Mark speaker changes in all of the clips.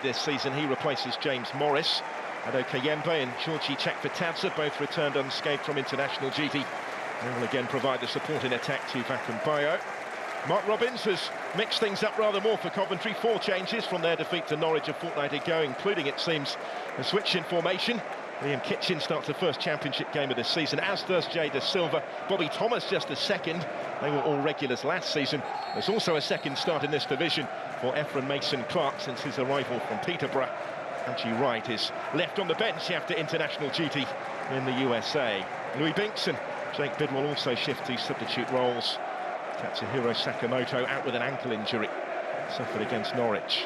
Speaker 1: this season. He replaces James Morris. Ado Kayembe and Georgie Chakvetadze both returned unscathed from international duty. They will again provide the support in attack to Bayo. Mark Robins has mixed things up rather more for Coventry. 4 changes from their defeat to Norwich a fortnight ago, including, it seems, a switch in formation. Liam Kitchen starts the first championship game of the season, as does Jay Da Silva. Bobby Thomas just a second. They were all regulars last season. There's also a second start in this division for Ephron Mason-Clark since his arrival from Peterborough. Haji Wright is left on the bench after international duty in the USA. Louis Binks and Jake Bidwell also shift to substitute roles. Katsuhiro Sakamoto out with an ankle injury, suffered against Norwich.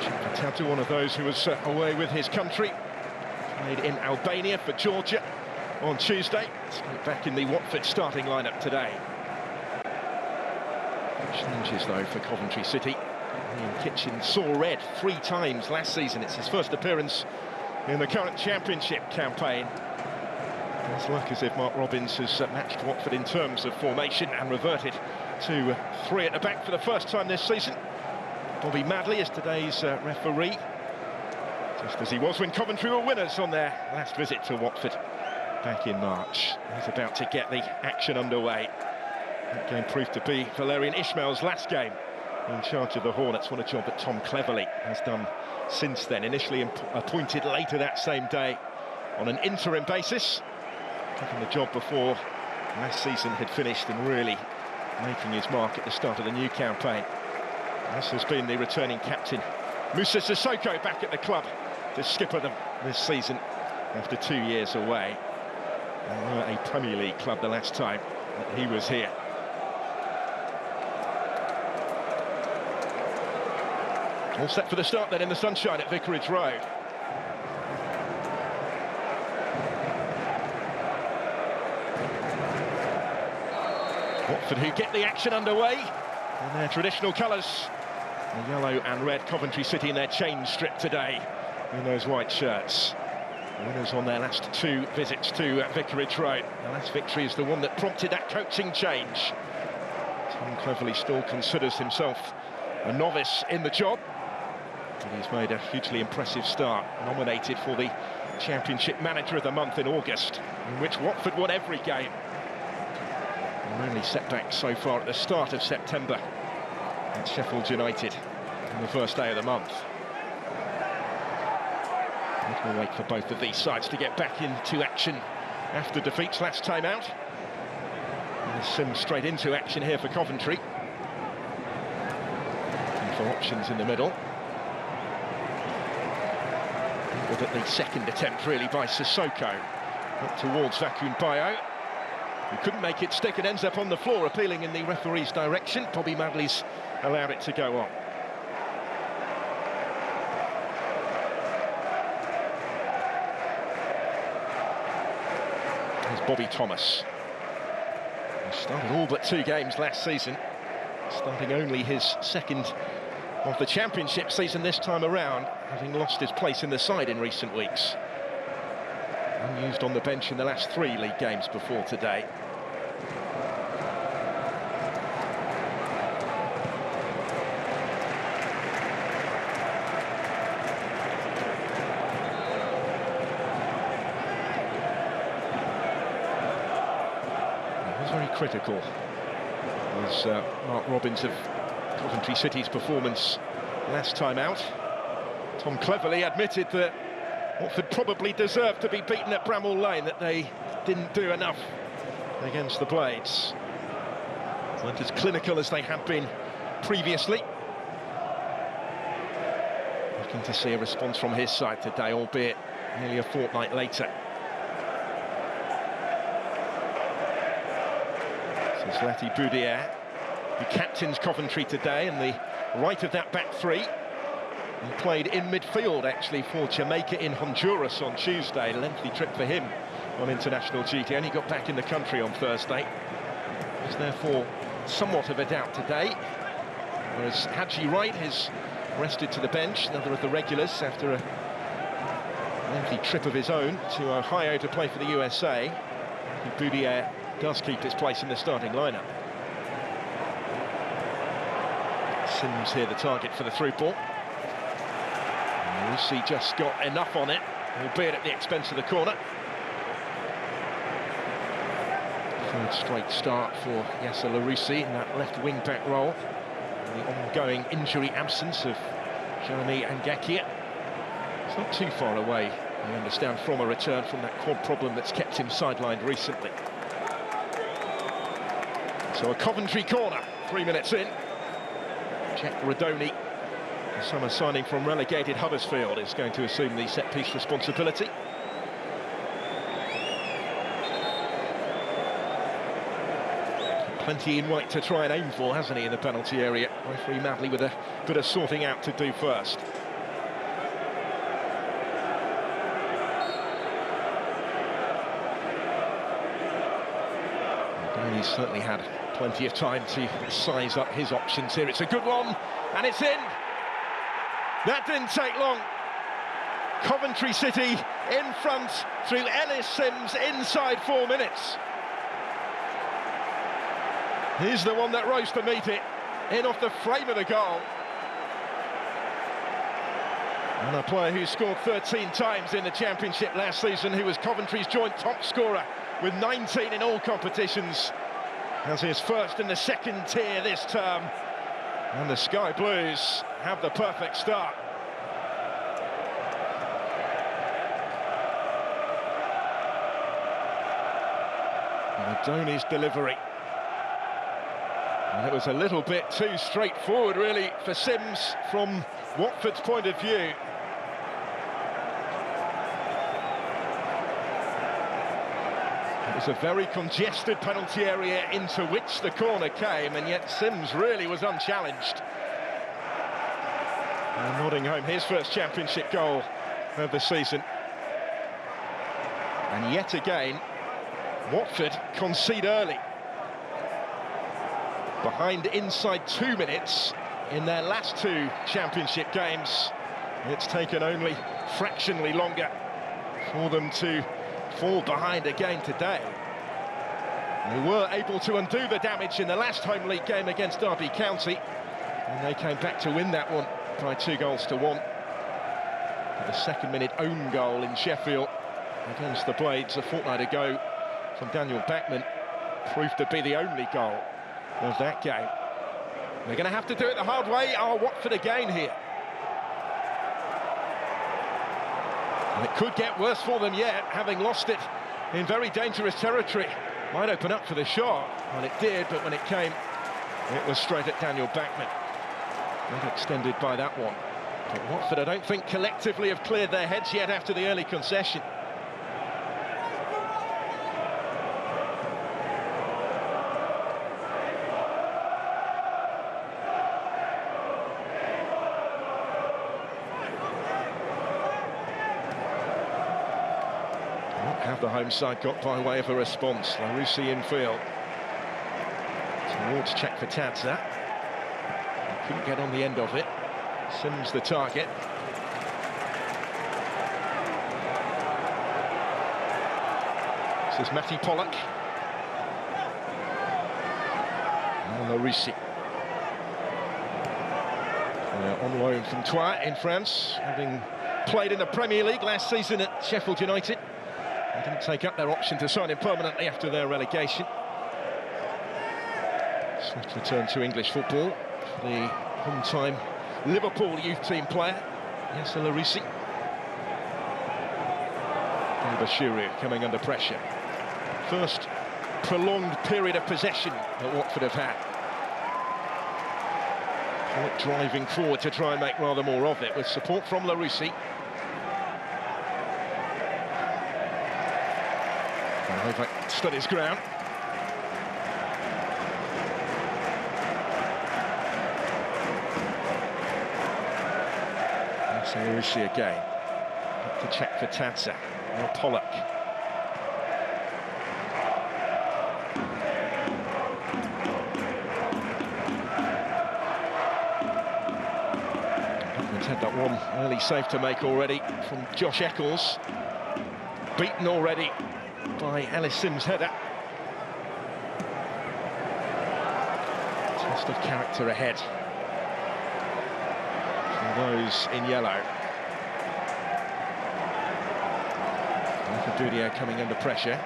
Speaker 1: Chakvetadze, one of those who was away with his country, played in Albania for Georgia on Tuesday. Back in the Watford starting lineup today. Changes though for Coventry City. Liam Kitchen saw red 3 times last season. It's his first appearance in the current championship campaign. It's like as if Mark Robins has matched Watford in terms of formation and reverted to 3 at the back for the first time this season. Bobby Madley is today's referee, just as he was when Coventry were winners on their last visit to Watford back in March. He's about to get the action underway. That game proved to be Valerian Ismail's last game in charge of the Hornets. What a job that Tom Cleverley has done since then. Initially appointed later that same day on an interim basis, taking the job before last season had finished and really making his mark at the start of the new campaign. This has been the returning captain, Moussa Sissoko, back at the club to skipper them this season after 2 years away. They were a Premier League club the last time that he was here. All set for the start then in the sunshine at Vicarage Road. Watford who get the action underway in their traditional colours. The yellow and red. Coventry City in their change strip today in those white shirts. The winners on their last 2 visits to Vicarage Road. The last victory is the one that prompted that coaching change. Tom Cleverley still considers himself a novice in the job, but he's made a hugely impressive start, nominated for the Championship Manager of the Month in August, in which Watford won every game. The only setback so far at the start of September at Sheffield United on the first day of the month. We'll wait for both of these sides to get back into action after defeats last time out. And Sim straight into action here for Coventry. Looking for options in the middle. But at the second attempt really by Sissoko. Up towards Bayo. He couldn't make it stick, and ends up on the floor, appealing in the referee's direction. Bobby Madley's allowed it to go on. There's Bobby Thomas. He started all but 2 games last season, starting only his second of the championship season this time around, having lost his place in the side in recent weeks. Unused on the bench in the last 3 league games before today. He was very critical, as Mark Robins, of Coventry City's performance last time out. Tom Cleverley admitted that Watford probably deserved to be beaten at Bramall Lane, that they didn't do enough against the Blades. Weren't as clinical as they had been previously. Looking to see a response from his side today, albeit nearly a fortnight later. This is Zlati Boudier, who captains Coventry today in the right of that back 3. He played in midfield, actually, for Jamaica in Honduras on Tuesday. Lengthy trip for him on international duty. Only got back in the country on Thursday. He's therefore somewhat of a doubt today. Whereas Haji Wright is rested to the bench, another of the regulars, after a lengthy trip of his own to Ohio to play for the USA. Boudier does keep his place in the starting lineup. Sims here, the target for the through ball. Lucy just got enough on it, albeit at the expense of the corner. Third straight start for Yasser Larouci in that left wing-back role. The ongoing injury absence of Jeremy Ngakia. It's not too far away, I understand, from a return from that quad problem that's kept him sidelined recently. So a Coventry corner, 3 minutes in. Jack Radoni, the summer signing from relegated Huddersfield, is going to assume the set-piece responsibility. Plenty in white to try and aim for, hasn't he, in the penalty area? Referee Madley with a bit of sorting out to do first. He's certainly had plenty of time to size up his options here. It's a good one, and it's in. That didn't take long. Coventry City in front through Ellis Sims inside 4 minutes. He's the one that rose to meet it, in off the frame of the goal. And a player who scored 13 times in the Championship last season, who was Coventry's joint top scorer with 19 in all competitions, has his first in the second tier this term. And the Sky Blues have the perfect start. Radoni's delivery. And it was a little bit too straightforward, really, for Sims from Watford's point of view. It was a very congested penalty area into which the corner came, and yet Sims really was unchallenged. And nodding home his first Championship goal of the season. And yet again, Watford concede early. Behind inside 2 minutes in their last 2 Championship games. It's taken only fractionally longer for them to fall behind again today. They were able to undo the damage in the last home league game against Derby County, and they came back to win that one by 2-1. The second-minute own goal in Sheffield against the Blades a fortnight ago from Daniel Bachmann proved to be the only goal of that game. They're going to have to do it the hard way. Watford again here. And it could get worse for them yet, having lost it in very dangerous territory. Might open up for the shot. Well, it did, but when it came, it was straight at Daniel Bachmann. Not extended by that one. But Watford, I don't think, collectively have cleared their heads yet after the early concession. Have the home side got by way of a response? Larouci in field towards Chakvetadze. Couldn't get on the end of it. Sims the target. This is Matty Pollock. And Larouci. On loan from Troyes in France, having played in the Premier League last season at Sheffield United. They didn't take up their option to sign him permanently after their relegation. Swift return to English football for the home-time Liverpool youth team player, Yasser Larouci. Bashiru coming under pressure. First prolonged period of possession that Watford have had. Pollock driving forward to try and make rather more of it, with support from Larouci. Novak stood his ground. So Larouci again. Up to check for Chakvetadze. Now Pollock. He's had that one early save to make already from Josh Eccles. Beaten already by Ellis Sims' header. Test of character ahead for those in yellow. Dudio coming under pressure.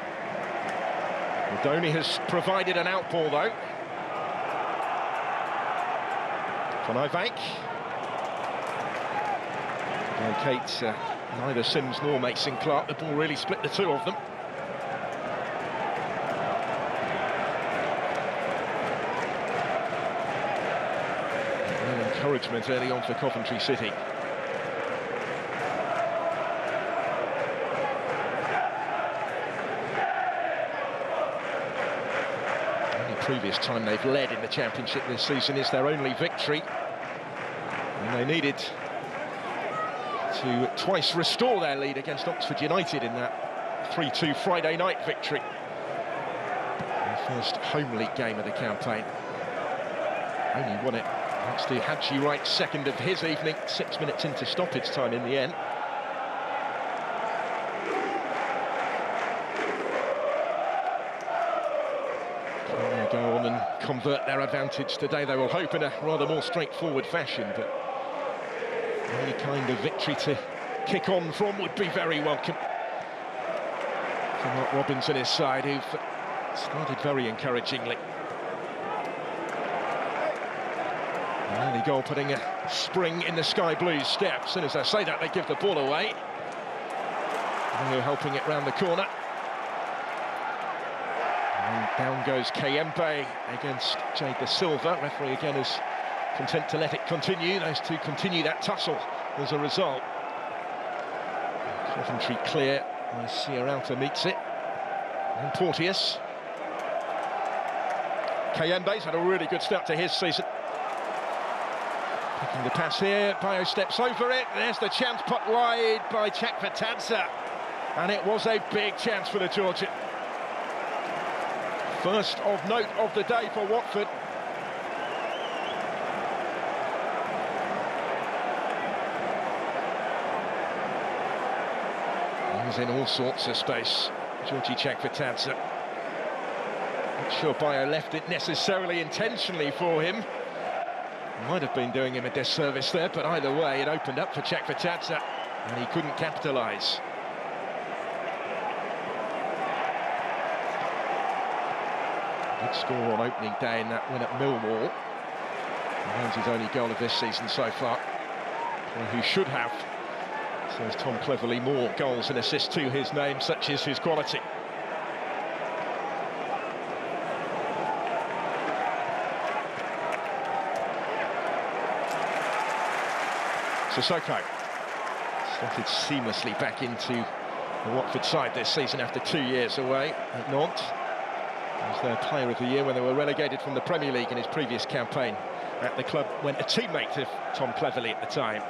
Speaker 1: Rodoni has provided an outball though. Van Eyck. Locates neither Sims nor Mason Clark. The ball really split the two of them. And encouragement early on for Coventry City. Previous time they've led in the Championship this season is their only victory, and they needed to twice restore their lead against Oxford United in that 3-2 Friday night victory. Their first home league game of the campaign. Only won it thanks to Haji Wright's second of his evening, 6 minutes into stoppage time in the end. Go on and convert their advantage today, they will hope, in a rather more straightforward fashion, but any kind of victory to kick on from would be very welcome for Mark Robins and his side, who've started very encouragingly. An early goal putting a spring in the Sky Blues' step. As soon as I say that, they give the ball away. They're helping it round the corner. And down goes Kayembe against Jade Da Silva. Referee again is content to let it continue. Those two continue that tussle as a result. Coventry clear as Sierralta meets it. And Porteous. Kayembe's had a really good start to his season. Picking the pass here, Bayo steps over it. There's the chance put wide by Chakvetadze. And it was a big chance for the Georgian. First of note of the day for Watford. He's in all sorts of space, Georgi Chakvetadze. Not sure Bayo left it necessarily intentionally for him. Might have been doing him a disservice there, but either way, it opened up for Chakvetadze, and he couldn't capitalise. Good score on opening day in that win at Millwall. And his only goal of this season so far. Well, who should have, says Tom Cleverley, more goals and assists to his name, such is his quality. Sissoko slotted seamlessly back into the Watford side this season after 2 years away at Nantes. He was their player of the year when they were relegated from the Premier League in his previous campaign at the club, when a teammate of Tom Cleverley at the time.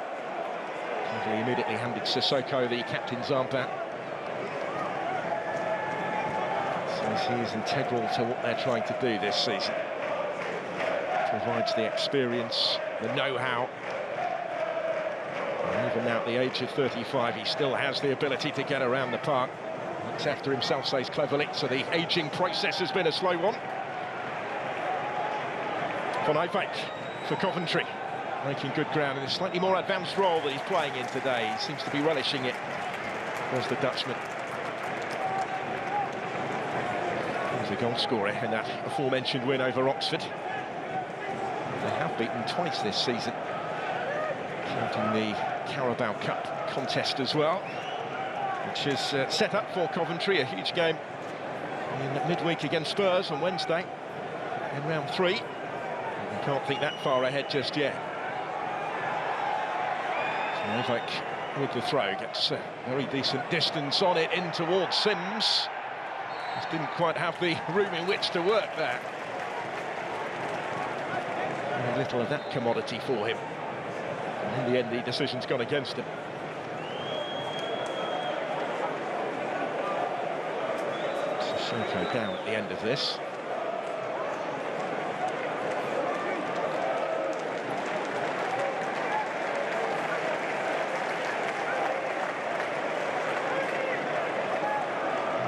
Speaker 1: Cleverley immediately handed Sissoko the captain's armband. Says he is integral to what they're trying to do this season. Provides the experience, the know-how. Even now at the age of 35, he still has the ability to get around the park. Looks after himself, says Cleverley, so the ageing process has been a slow one. Van Eyck for Coventry, making good ground in a slightly more advanced role that he's playing in today. He seems to be relishing it, was the Dutchman. He was the goal scorer in that aforementioned win over Oxford. They have beaten twice this season, counting the Carabao Cup contest as well, which is set up for Coventry, a huge game in midweek against Spurs on Wednesday in round 3. You can't think that far ahead just yet. So Novak with the throw gets a very decent distance on it in towards Sims. Just didn't quite have the room in which to work there. Very little of that commodity for him. In the end, the decision's gone against him. Sissoko down at the end of this.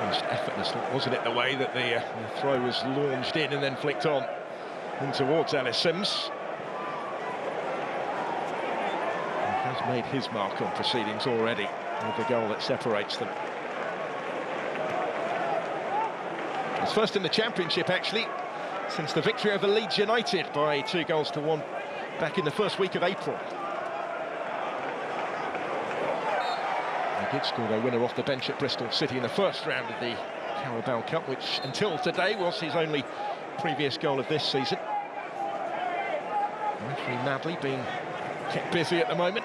Speaker 1: Almost effortless, wasn't it, the way that the throw was launched in and then flicked on in towards Ellis Sims. He's made his mark on proceedings already with the goal that separates them. He's first in the Championship, actually, since the victory over Leeds United by 2-1 back in the first week of April. They did score their winner off the bench at Bristol City in the first round of the Carabao Cup, which until today was his only previous goal of this season. Referee Madley being kept busy at the moment.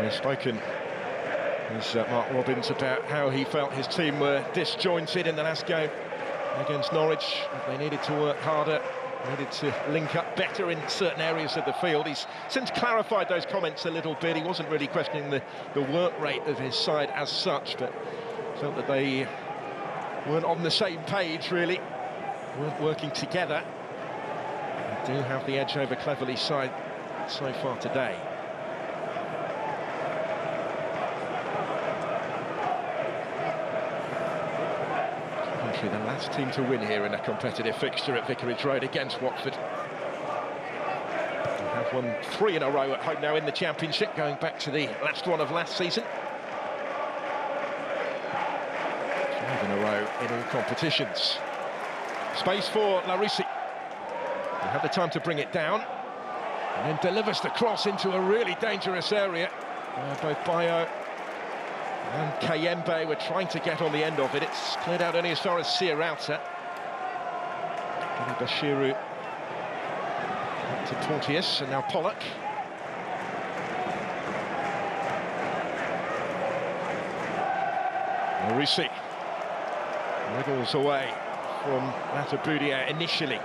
Speaker 1: He's spoken, as Mark Robins, about how he felt his team were disjointed in the last game against Norwich. They needed to work harder, needed to link up better in certain areas of the field. He's since clarified those comments a little bit. He wasn't really questioning the work rate of his side as such, but felt that they weren't on the same page, really, weren't working together. They do have the edge over Cleverley's side so far today. The last team to win here in a competitive fixture at Vicarage Road against Watford. They have won 3 in a row at home now in the Championship, going back to the last one of last season. 5 in a row in all competitions. Space for Larousse. They have the time to bring it down, and then delivers the cross into a really dangerous area. Both Bayo and Kayembe were trying to get on the end of it. It's cleared out only as far as Sierrauta. Bashiru up to Porteous, and now Pollock. Larousse wriggles away from Mataboudia initially.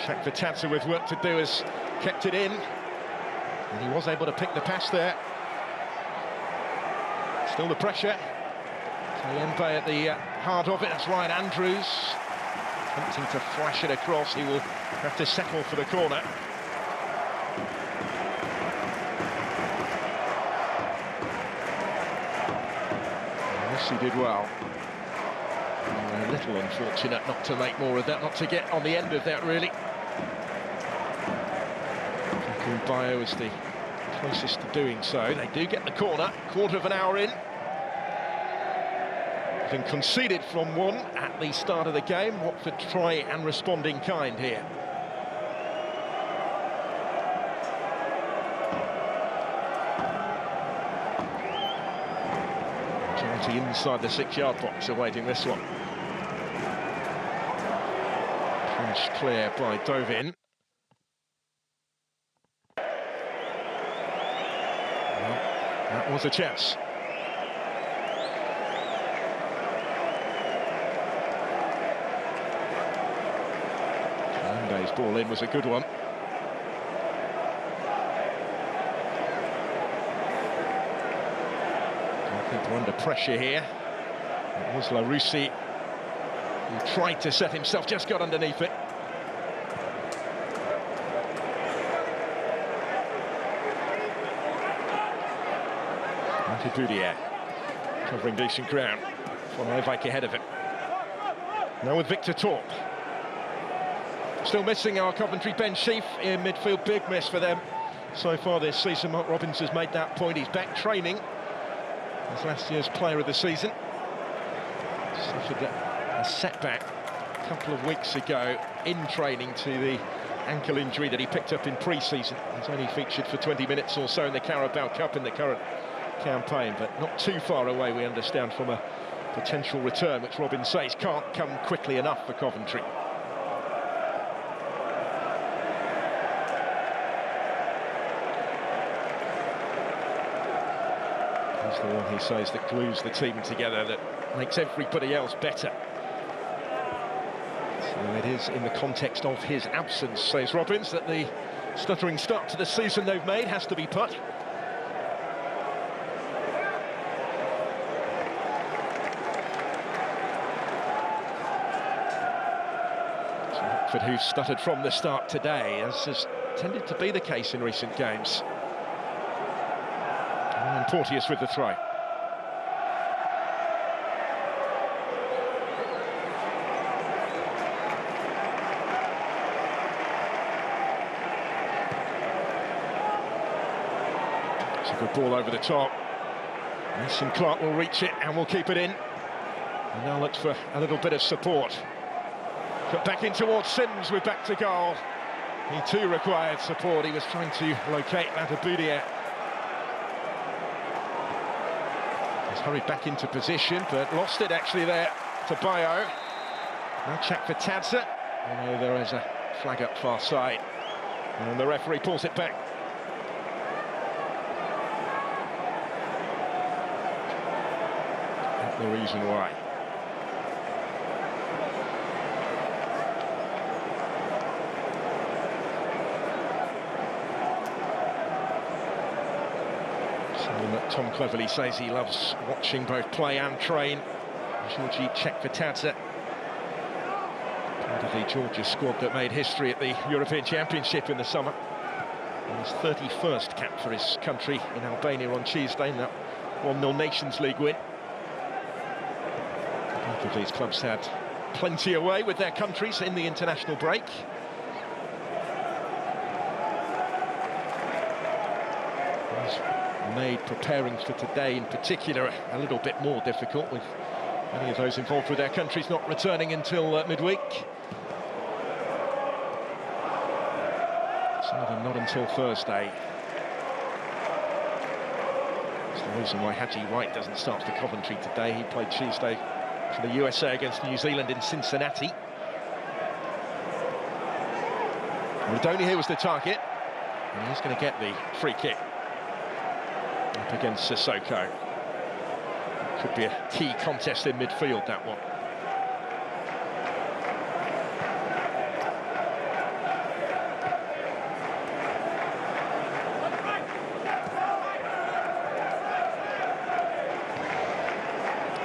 Speaker 1: Check Vitazza with work to do has kept it in, and he was able to pick the pass there. Still the pressure. Kayembe at the heart of it. That's Ryan Andrews attempting to flash it across. He will have to settle for the corner. Yes, he did well. A little unfortunate not to make more of that, not to get on the end of that, really. Bayo was the closest to doing so. They do get the corner, quarter of an hour in. Having conceded from 1 at the start of the game, Watford try and respond in kind here. Johnny inside the 6-yard box awaiting this one. Punched clear by Dovin. That was a chance. Kayembe's ball in was a good one. People under pressure here. It was Larousse who tried to set himself, just got underneath it. Boudier covering decent ground. Von Rijwijk ahead of it. Now with Victor Torp. Still missing our Coventry bench chief in midfield. Big miss for them so far this season. Mark Robins has made that point. He's back training as last year's player of the season. Suffered a setback a couple of weeks ago in training to the ankle injury that he picked up in pre-season. He's only featured for 20 minutes or so in the Carabao Cup in the current campaign, but not too far away, we understand, from a potential return, which Robin says can't come quickly enough for Coventry. He's the one, he says, that glues the team together, that makes everybody else better. So it is in the context of his absence, says Robins, that the stuttering start to the season they've made has to be put. Watford, who've stuttered from the start today, as has tended to be the case in recent games. And Porteous with the throw. It's a good ball over the top. Mason Clark will reach it and will keep it in. And now look for a little bit of support. Cut back in towards Sims with back to goal. He too required support. He was trying to locate Latabudia. He's hurried back into position, but lost it actually there to Bayo. Now check for Tadza. Although there is a flag up far side. And the referee pulls it back. That's the reason why. Something that Tom Cleverley says he loves watching both play and train. Georgie Chekvetadze, part of the Georgia squad that made history at the European Championship in the summer. And his 31st cap for his country in Albania on Tuesday in that 1-0 Nations League win. Both of these clubs had plenty away with their countries in the international break. Made preparing for today in particular a little bit more difficult, with many of those involved with their countries not returning until midweek. Some of them not until Thursday. That's the reason why Haji White doesn't start for Coventry today. He played Tuesday for the USA against New Zealand in Cincinnati. Rodoni here was the target, and he's going to get the free kick up against Sissoko. Could be a key contest in midfield, that one.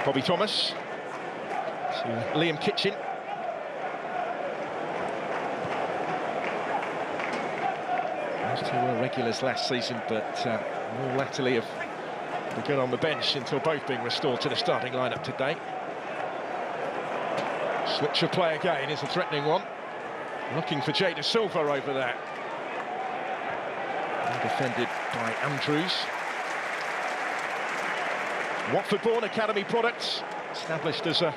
Speaker 1: Bobby Thomas to Liam Kitchen. Those two were regulars last season, but more latterly have begun on the bench until both being restored to the starting lineup today. Switch of play again is a threatening one. Looking for Jay De Silva over there. And defended by Andrews. Watford-born academy products, established as a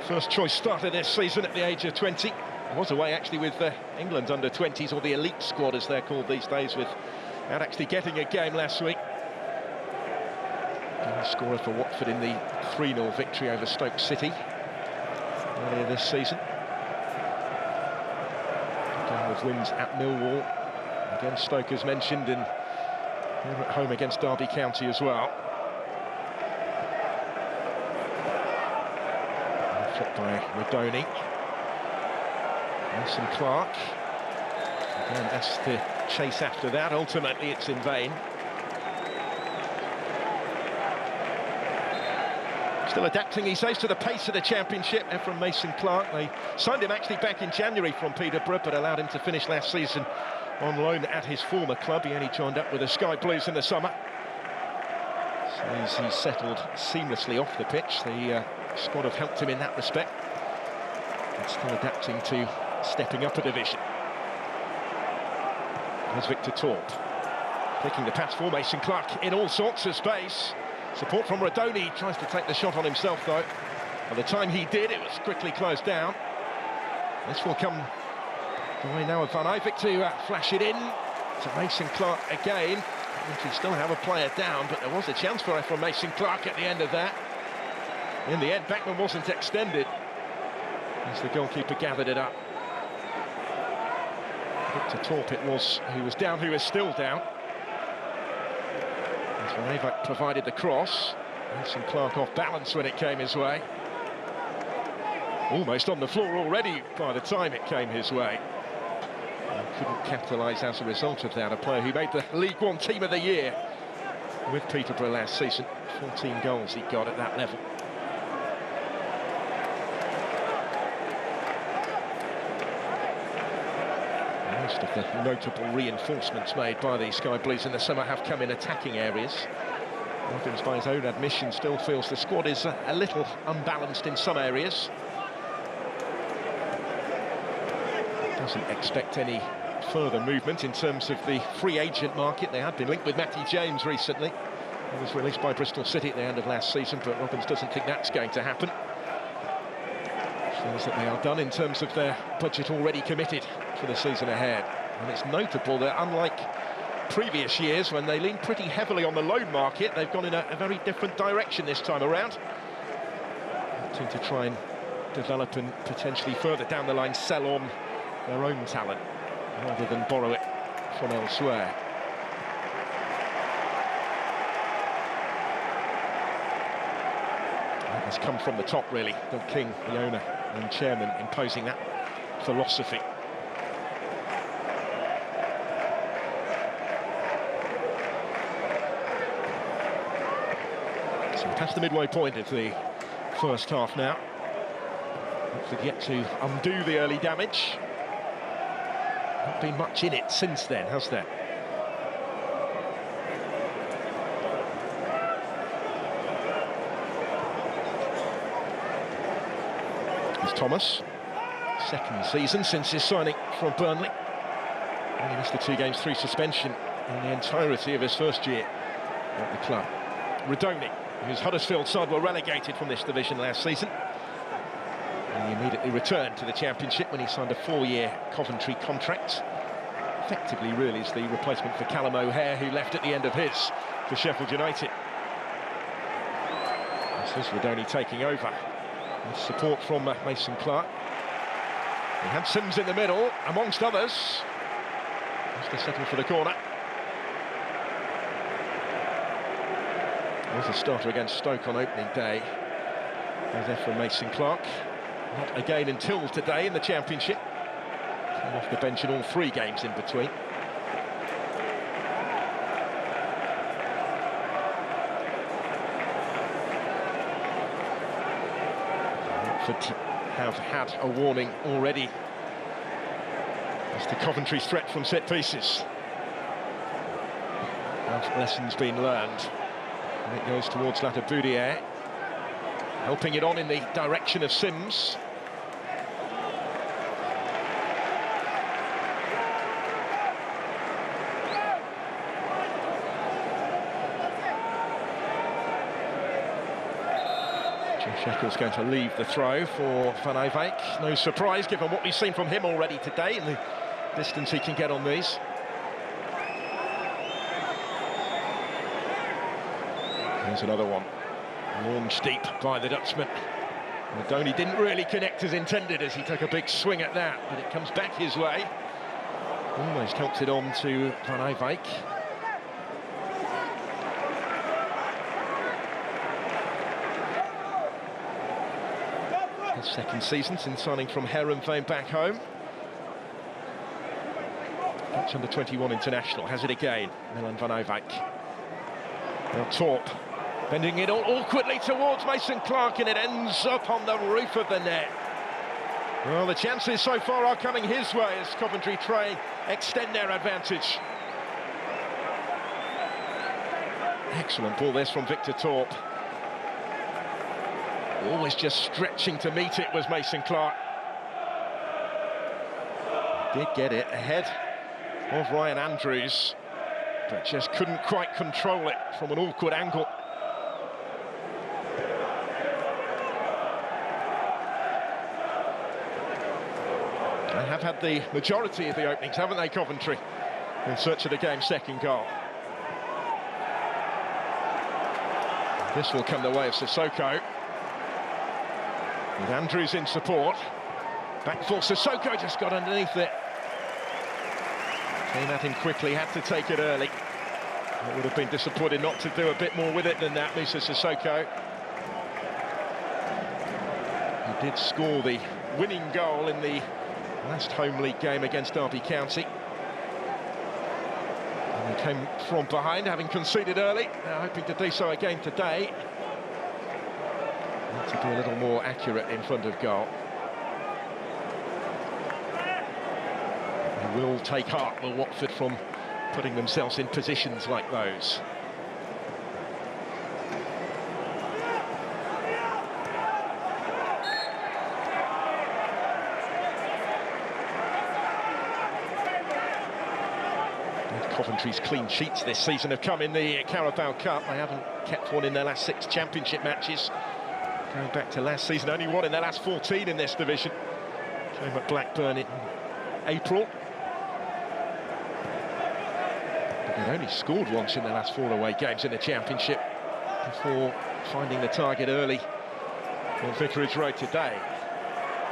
Speaker 1: first-choice starter this season at the age of 20. He was away actually with England under-20s, or the elite squad as they're called these days, without actually getting a game last week. Scorer for Watford in the 3-0 victory over Stoke City earlier this season. Again with wins at Millwall, against Stoke as mentioned, and here at home against Derby County as well. Flipped by Rodoni. Mason Clark again asked to chase after that. Ultimately it's in vain. Still adapting, he says, to the pace of the Championship. And from Mason Clark, they signed him actually back in January from Peterborough, but allowed him to finish last season on loan at his former club. He only joined up with the Sky Blues in the summer. So he's settled seamlessly off the pitch. The squad have helped him in that respect. But still adapting to stepping up a division. There's Victor Torp. Picking the pass for Mason Clark in all sorts of space. Support from Rodoni, tries to take the shot on himself though. By the time he did, it was quickly closed down. This will come the way now of Van Eyck to flash it in to Mason Clark again. Coventry still have a player down, but there was a chance for it from Mason Clark at the end of that. In the end, Backman wasn't extended as the goalkeeper gathered it up. Victor Torp it was who was down, who is still down. Van Eyck provided the cross. Mason Clark off balance when it came his way. Almost on the floor already by the time it came his way. He couldn't capitalise as a result of that. A player who made the League One Team of the Year with Peterborough last season. 14 goals he got at that level. Most of the notable reinforcements made by the Sky Blues in the summer have come in attacking areas. Robbins, by his own admission, still feels the squad is a little unbalanced in some areas. Doesn't expect any further movement in terms of the free agent market. They had been linked with Matty James recently. He was released by Bristol City at the end of last season, but Robbins doesn't think that's going to happen. Feels that they are done in terms of their budget already committed for the season ahead. And it's notable that unlike previous years when they leaned pretty heavily on the loan market, they've gone in a very different direction this time around. Wanting to try and develop and potentially further down the line sell on their own talent rather than borrow it from elsewhere. That has come from the top, really. Doug King, the owner and chairman, imposing that philosophy. So past the midway point of the first half now. Watford yet to undo the early damage. Not been much in it since then, has there? It's Thomas. Second season since his signing from Burnley. Only missed the 2 games through suspension in the entirety of his first year at the club. Redoni, whose Huddersfield side were relegated from this division last season. And he immediately returned to the Championship when he signed a 4-year Coventry contract. Effectively, really, is the replacement for Callum O'Hare, who left at the end of his for Sheffield United. This is Redoni taking over, with support from Mason Clark. He had Sims in the middle, amongst others. Has to settle for the corner. There's a starter against Stoke on opening day. There's there from Mason Clark. Not again until today in the Championship. Came off the bench in all 3 games in between. Watford have had a warning already as to Coventry's threat from set pieces. Have lessons been learned? And it goes towards Lata Boudier, helping it on in the direction of Sims. Sheckle's going to leave the throw for Van Eyck. No surprise given what we've seen from him already today and the distance he can get on these. There's another one. Launched deep by the Dutchman. Redoni didn't really connect as intended as he took a big swing at that, but it comes back his way. Almost helped it on to Van Eyck. His second season since signing from Herenveen back home. Dutch under-21 international, has it again, Milan Van Eyck. Now Torp, bending it all awkwardly towards Mason Clark, and it ends up on the roof of the net. Well, the chances so far are coming his way as Coventry try and extend their advantage. Excellent ball this from Victor Torp. Always just stretching to meet it was Mason Clark. Did get it ahead of Ryan Andrews, but just couldn't quite control it from an awkward angle. They have had the majority of the openings, haven't they, Coventry, in search of the game's second goal. This will come the way of Sissoko. With Andrews in support. Back for Sissoko, just got underneath it. Came at him quickly, had to take it early. It would have been disappointed not to do a bit more with it than that, Moussa Sissoko. He did score the winning goal in the last home league game against Derby County. And he came from behind, having conceded early. Now hoping to do so again today. To be a little more accurate in front of goal. will take heart, will Watford, from putting themselves in positions like those. Coventry's clean sheets this season have come in the Carabao Cup. They haven't kept one in their last 6 championship matches. Going back to last season, only one in their last 14 in this division. Came at Blackburn in April. But they'd only scored once in their last 4 away games in the championship before finding the target early on Vicarage Road today.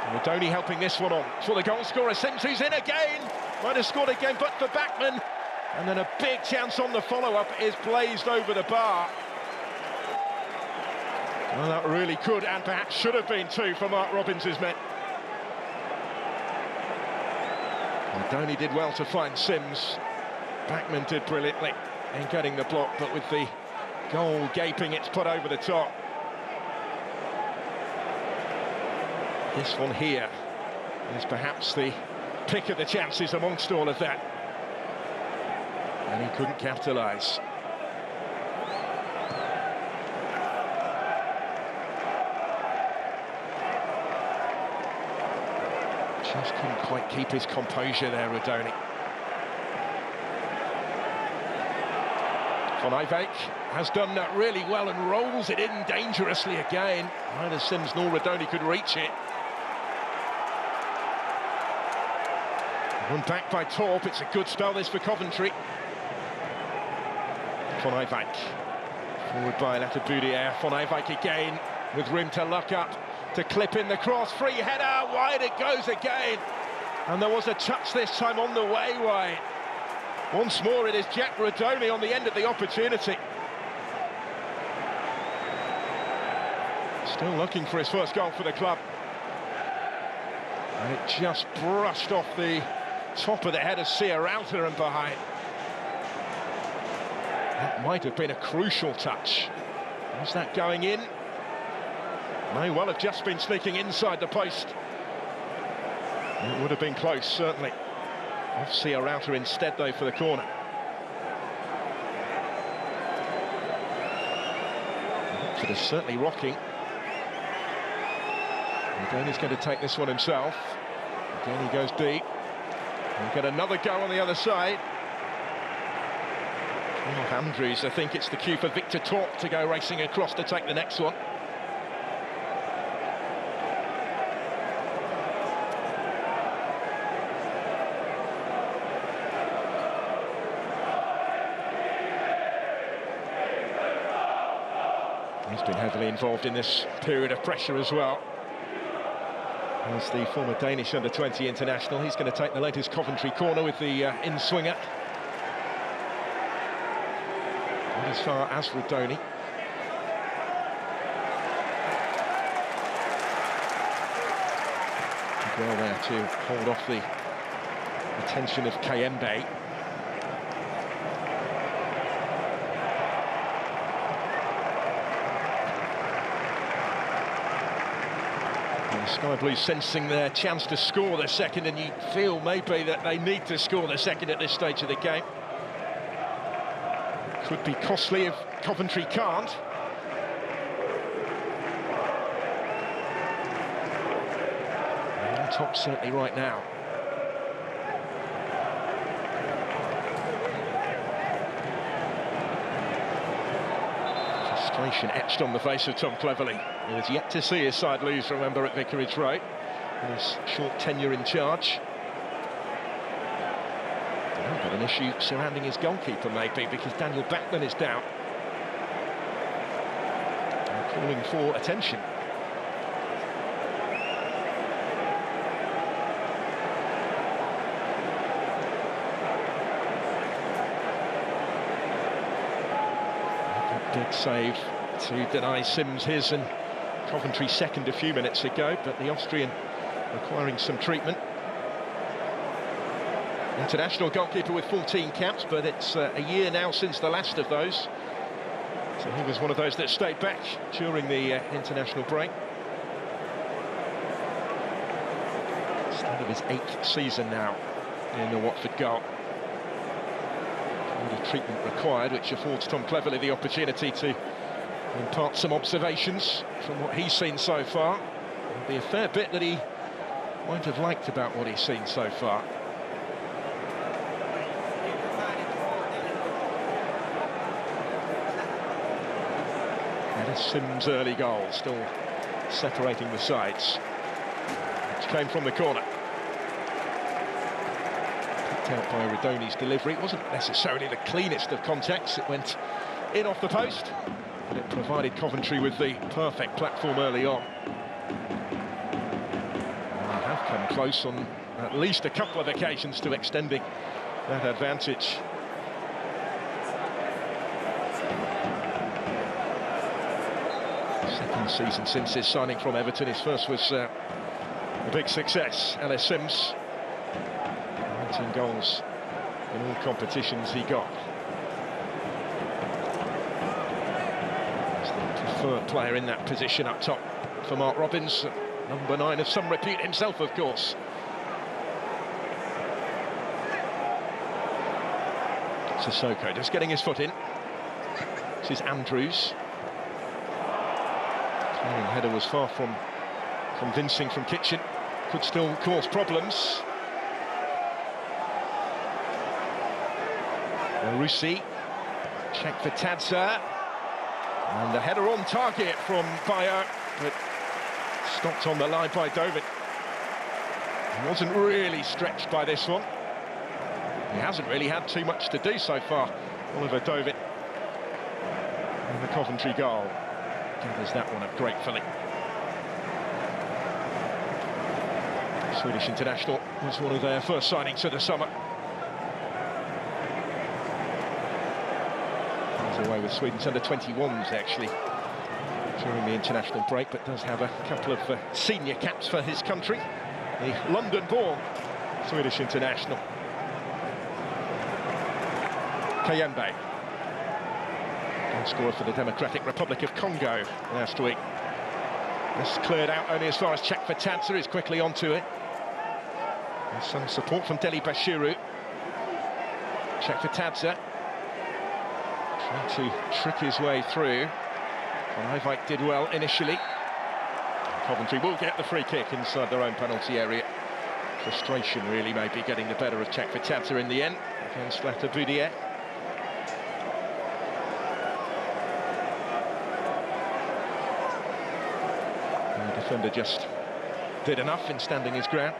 Speaker 1: And Rodoni helping this one on for the goal scorer. Sims, who's in again. Might have scored again, but for Backman. And then a big chance on the follow-up is blazed over the bar. Well, that really could and perhaps should have been 2 for Mark Robbins's men. Rodoni did well to find Sims. Backman did brilliantly in getting the block, but with the goal gaping, it's put over the top. This one here is perhaps the pick of the chances amongst all of that. And he couldn't capitalise. Just couldn't quite keep his composure there, Rodoni. Van Eyck has done that really well and rolls it in dangerously again. Neither Sims nor Rodoni could reach it. Run back by Torp. It's a good spell this for Coventry. Van Eyck forward by Lataboudiere. Van Eyck again with room to lock up, to clip in the cross. Free header, wide it goes again. And there was a touch this time on the way wide. Once more it is Jack Rodoni on the end of the opportunity. Still looking for his first goal for the club. And it just brushed off the top of the head of Sierralta and behind. That might have been a crucial touch. Was that going in? May well have just been sneaking inside the post. It would have been close, certainly. Off Sierralta instead, though, for the corner. Watford is certainly rocking. Rodoni's going to take this one himself. Again, he goes deep. We'll get another go on the other side. Oh, Andrews, I think it's the cue for Victor Torp to go racing across to take the next one. He's been heavily involved in this period of pressure as well. As the former Danish under-20 international, he's going to take the latest Coventry corner with the in-swinger. Not as far as Rodoni. Well there to hold off the attention of Kayembe. Sky Blues sensing their chance to score their second, and you feel maybe that they need to score their second at this stage of the game. Could be costly if Coventry can't. They're on top certainly right now. Frustration etched on the face of Tom Cleverley. He has yet to see his side lose, remember, at Vicarage Road in his short tenure in charge. Got an issue surrounding his goalkeeper, maybe, because Daniel Backman is down. And calling for attention. Big save to deny Sims his and Coventry second a few minutes ago, but the Austrian requiring some treatment. International goalkeeper with 14 caps, but it's a year now since the last of those. So he was one of those that stayed back during the international break. Start of his 8th season now in the Watford goal. And a treatment required, which affords Tom Cleverley the opportunity to impart some observations from what he's seen so far. There'll be a fair bit that he might have liked about what he's seen so far. And a Sims' early goal, still separating the sides, which came from the corner. Picked out by Radoni's delivery. It wasn't necessarily the cleanest of contacts. It went in off the post, but it provided Coventry with the perfect platform early on. And they have come close on at least a couple of occasions to extending that advantage. Second season since his signing from Everton. His first was a big success. Ellis Sims, 19 goals in all competitions he got. He's the preferred player in that position up top for Mark Robins, number 9 of some repute himself, of course. Sissoko just getting his foot in. This is Andrews. Clearing header was far from convincing from Kitchen. Could still cause problems. Russi, check for Tadza, and the header on target from Bayo, but stopped on the line by Dovin. He wasn't really stretched by this one. He hasn't really had too much to do so far, Oliver Dovin. And the Coventry goal gathers that one up gratefully. Swedish international was one of their first signings of the summer. He's away with Sweden's under-21s actually during the international break, but does have a couple of senior caps for his country. The London-born Swedish international. Kayembe, goal scorer for the Democratic Republic of Congo last week. This cleared out only as far as check for Tadza. Is quickly onto it. There's some support from Deli Bashiru. Check for Tadza. Trying to trick his way through. Ivike did well initially. Coventry will get the free kick inside their own penalty area. Frustration really maybe getting the better of check for Tadza in the end against Lata Boudier. The defender just did enough in standing his ground,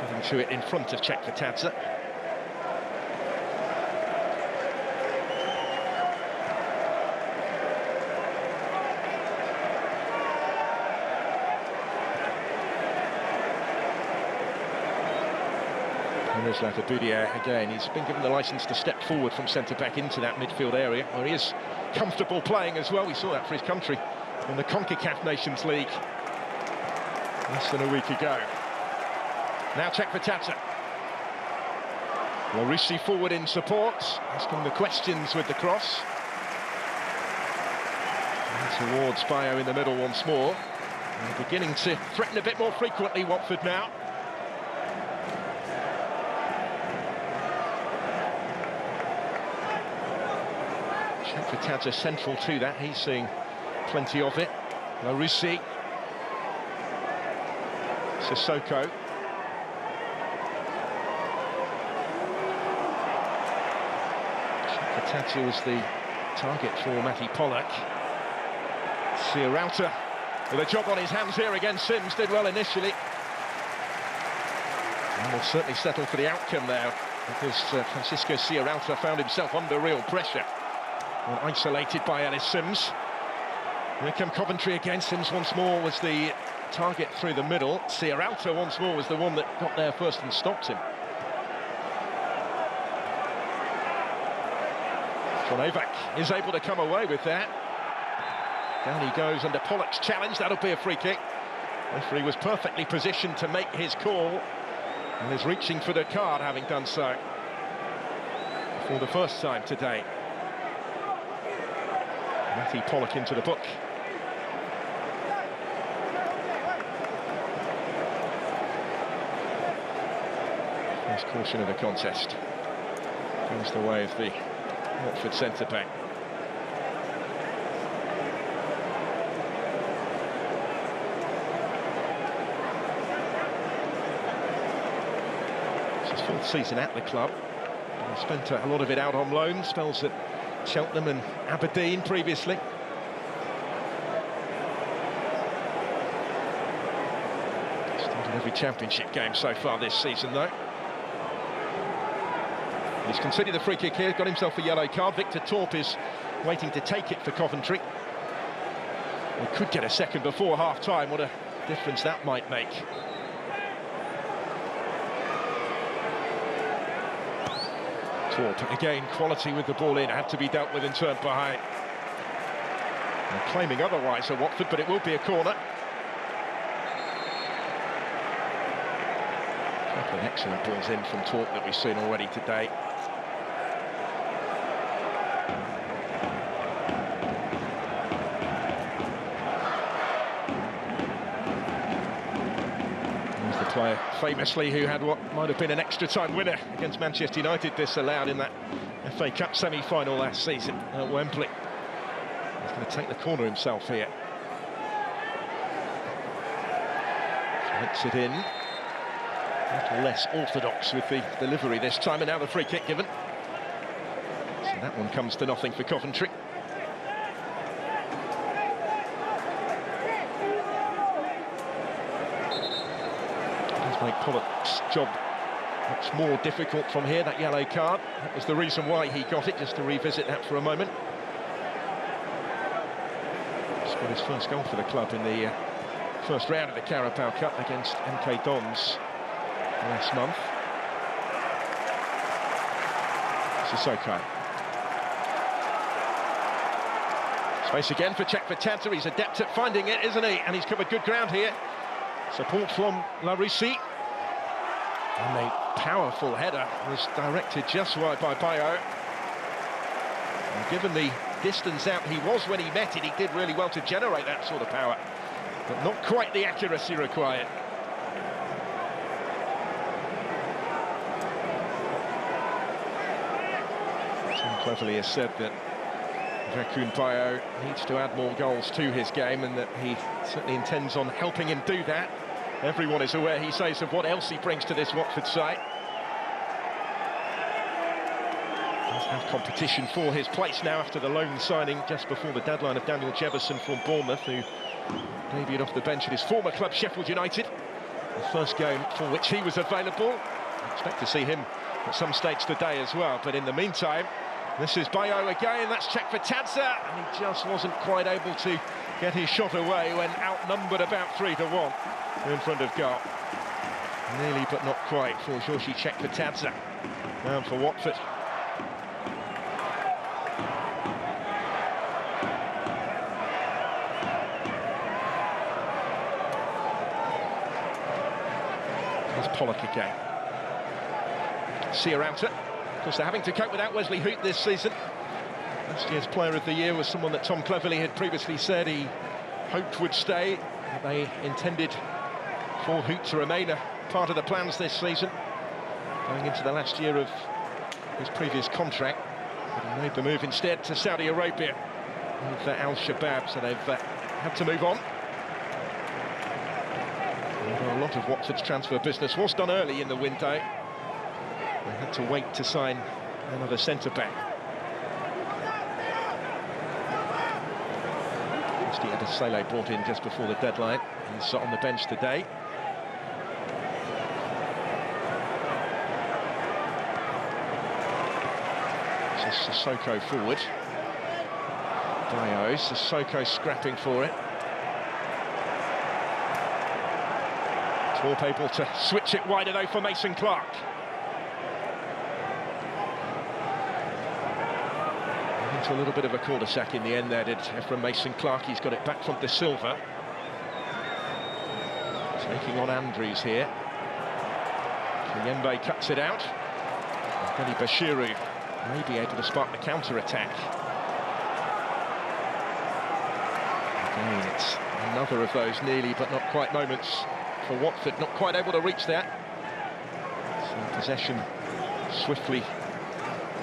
Speaker 1: getting to it in front of check for Tadza. There's Lata Boudier again. He's been given the licence to step forward from centre-back into that midfield area, where he is comfortable playing as well. We saw that for his country in the CONCACAF Nations League less than a week ago. Now check for Tadza. Larisi forward in support, asking the questions with the cross. And towards Bayo in the middle once more. They're beginning to threaten a bit more frequently, Watford now. Check for Tadza central to that. He's seeing plenty of it. Larisi. Sissoko. Tadza was the target for Matty Pollock. Ciarauta with a job on his hands here against Sims, did well initially. And will certainly settle for the outcome now, because Francisco Ciarauta found himself under real pressure when isolated by Ellis Sims. Here come Coventry again. Sims once more was the target through the middle. Ciarauta once more was the one that got there first and stopped him. Ivak is able to come away with that. Down he goes under Pollock's challenge. That'll be a free kick. Referee was perfectly positioned to make his call and is reaching for the card, having done so for the first time today. Matty Pollock into the book. First caution of the contest goes the way of the Watford centre-back. It's his fourth season at the club. He spent a lot of it out on loan, spells at Cheltenham and Aberdeen previously. Started every championship game so far this season, though. He's conceded the free kick here, got himself a yellow card. Victor Torp is waiting to take it for Coventry. They could get a second before half-time. What a difference that might make. Torp, again, quality with the ball in, had to be dealt with and turned behind. They're claiming otherwise at Watford, but it will be a corner. A couple of excellent balls in from Torp that we've seen already today. Player famously who had what might have been an extra time winner against Manchester United disallowed in that FA Cup semi-final last season at Wembley. He's going to take the corner himself here. Hits it in. A little less orthodox with the delivery this time, and now the free kick given. So that one comes to nothing for Coventry. Make Pollock's job much more difficult from here, that yellow card. That was the reason why he got it, just to revisit that for a moment. Scored his first goal for the club in the first round of the Carabao Cup against MK Dons last month. Sissoko. Space again for Chakvetadze. He's adept at finding it, isn't he? And he's covered good ground here. Support from Larisi. And a powerful header was directed just wide by Bayo. And given the distance out he was when he met it, he did really well to generate that sort of power. But not quite the accuracy required. Tim Cleverley has said that Jacqueline Bayo needs to add more goals to his game, and that he certainly intends on helping him do that. Everyone is aware, he says, of what else he brings to this Watford side. Does have competition for his place now after the loan signing just before the deadline of Daniel Jefferson from Bournemouth, who debuted off the bench at his former club, Sheffield United. The first game for which he was available. I expect to see him at some stage today as well, but in the meantime, this is Bayo again, that's Chakvetadze, and he just wasn't quite able to get his shot away when outnumbered about 3-1 in front of goal. Nearly but not quite for Georgi Chakvetadze, down for Watford. There's Pollock again. Ciarauta. Of course, they're having to cope without Wesley Hoot this season. Last year's Player of the Year was someone that Tom Cleverley had previously said he hoped would stay. They intended for Hoot to remain a part of the plans this season, going into the last year of his previous contract. But he made the move instead to Saudi Arabia with Al Shabab, so they've had to move on. Although a lot of Watford's transfer business was done early in the window, they had to wait to sign another centre-back. Sele brought in just before the deadline. He's on the bench today. So Sissoko forward. Bayo, Sissoko scrapping for it. Torp able to switch it wider though for Mason Clark. A little bit of a cul-de-sac in the end there, did from Mason Clark. He's got it back from De Silva. Taking on Andrews here. Kiyembe cuts it out. Benny Bashiru may be able to spark the counter-attack. Again, it's another of those nearly but not quite moments for Watford, not quite able to reach that. So possession swiftly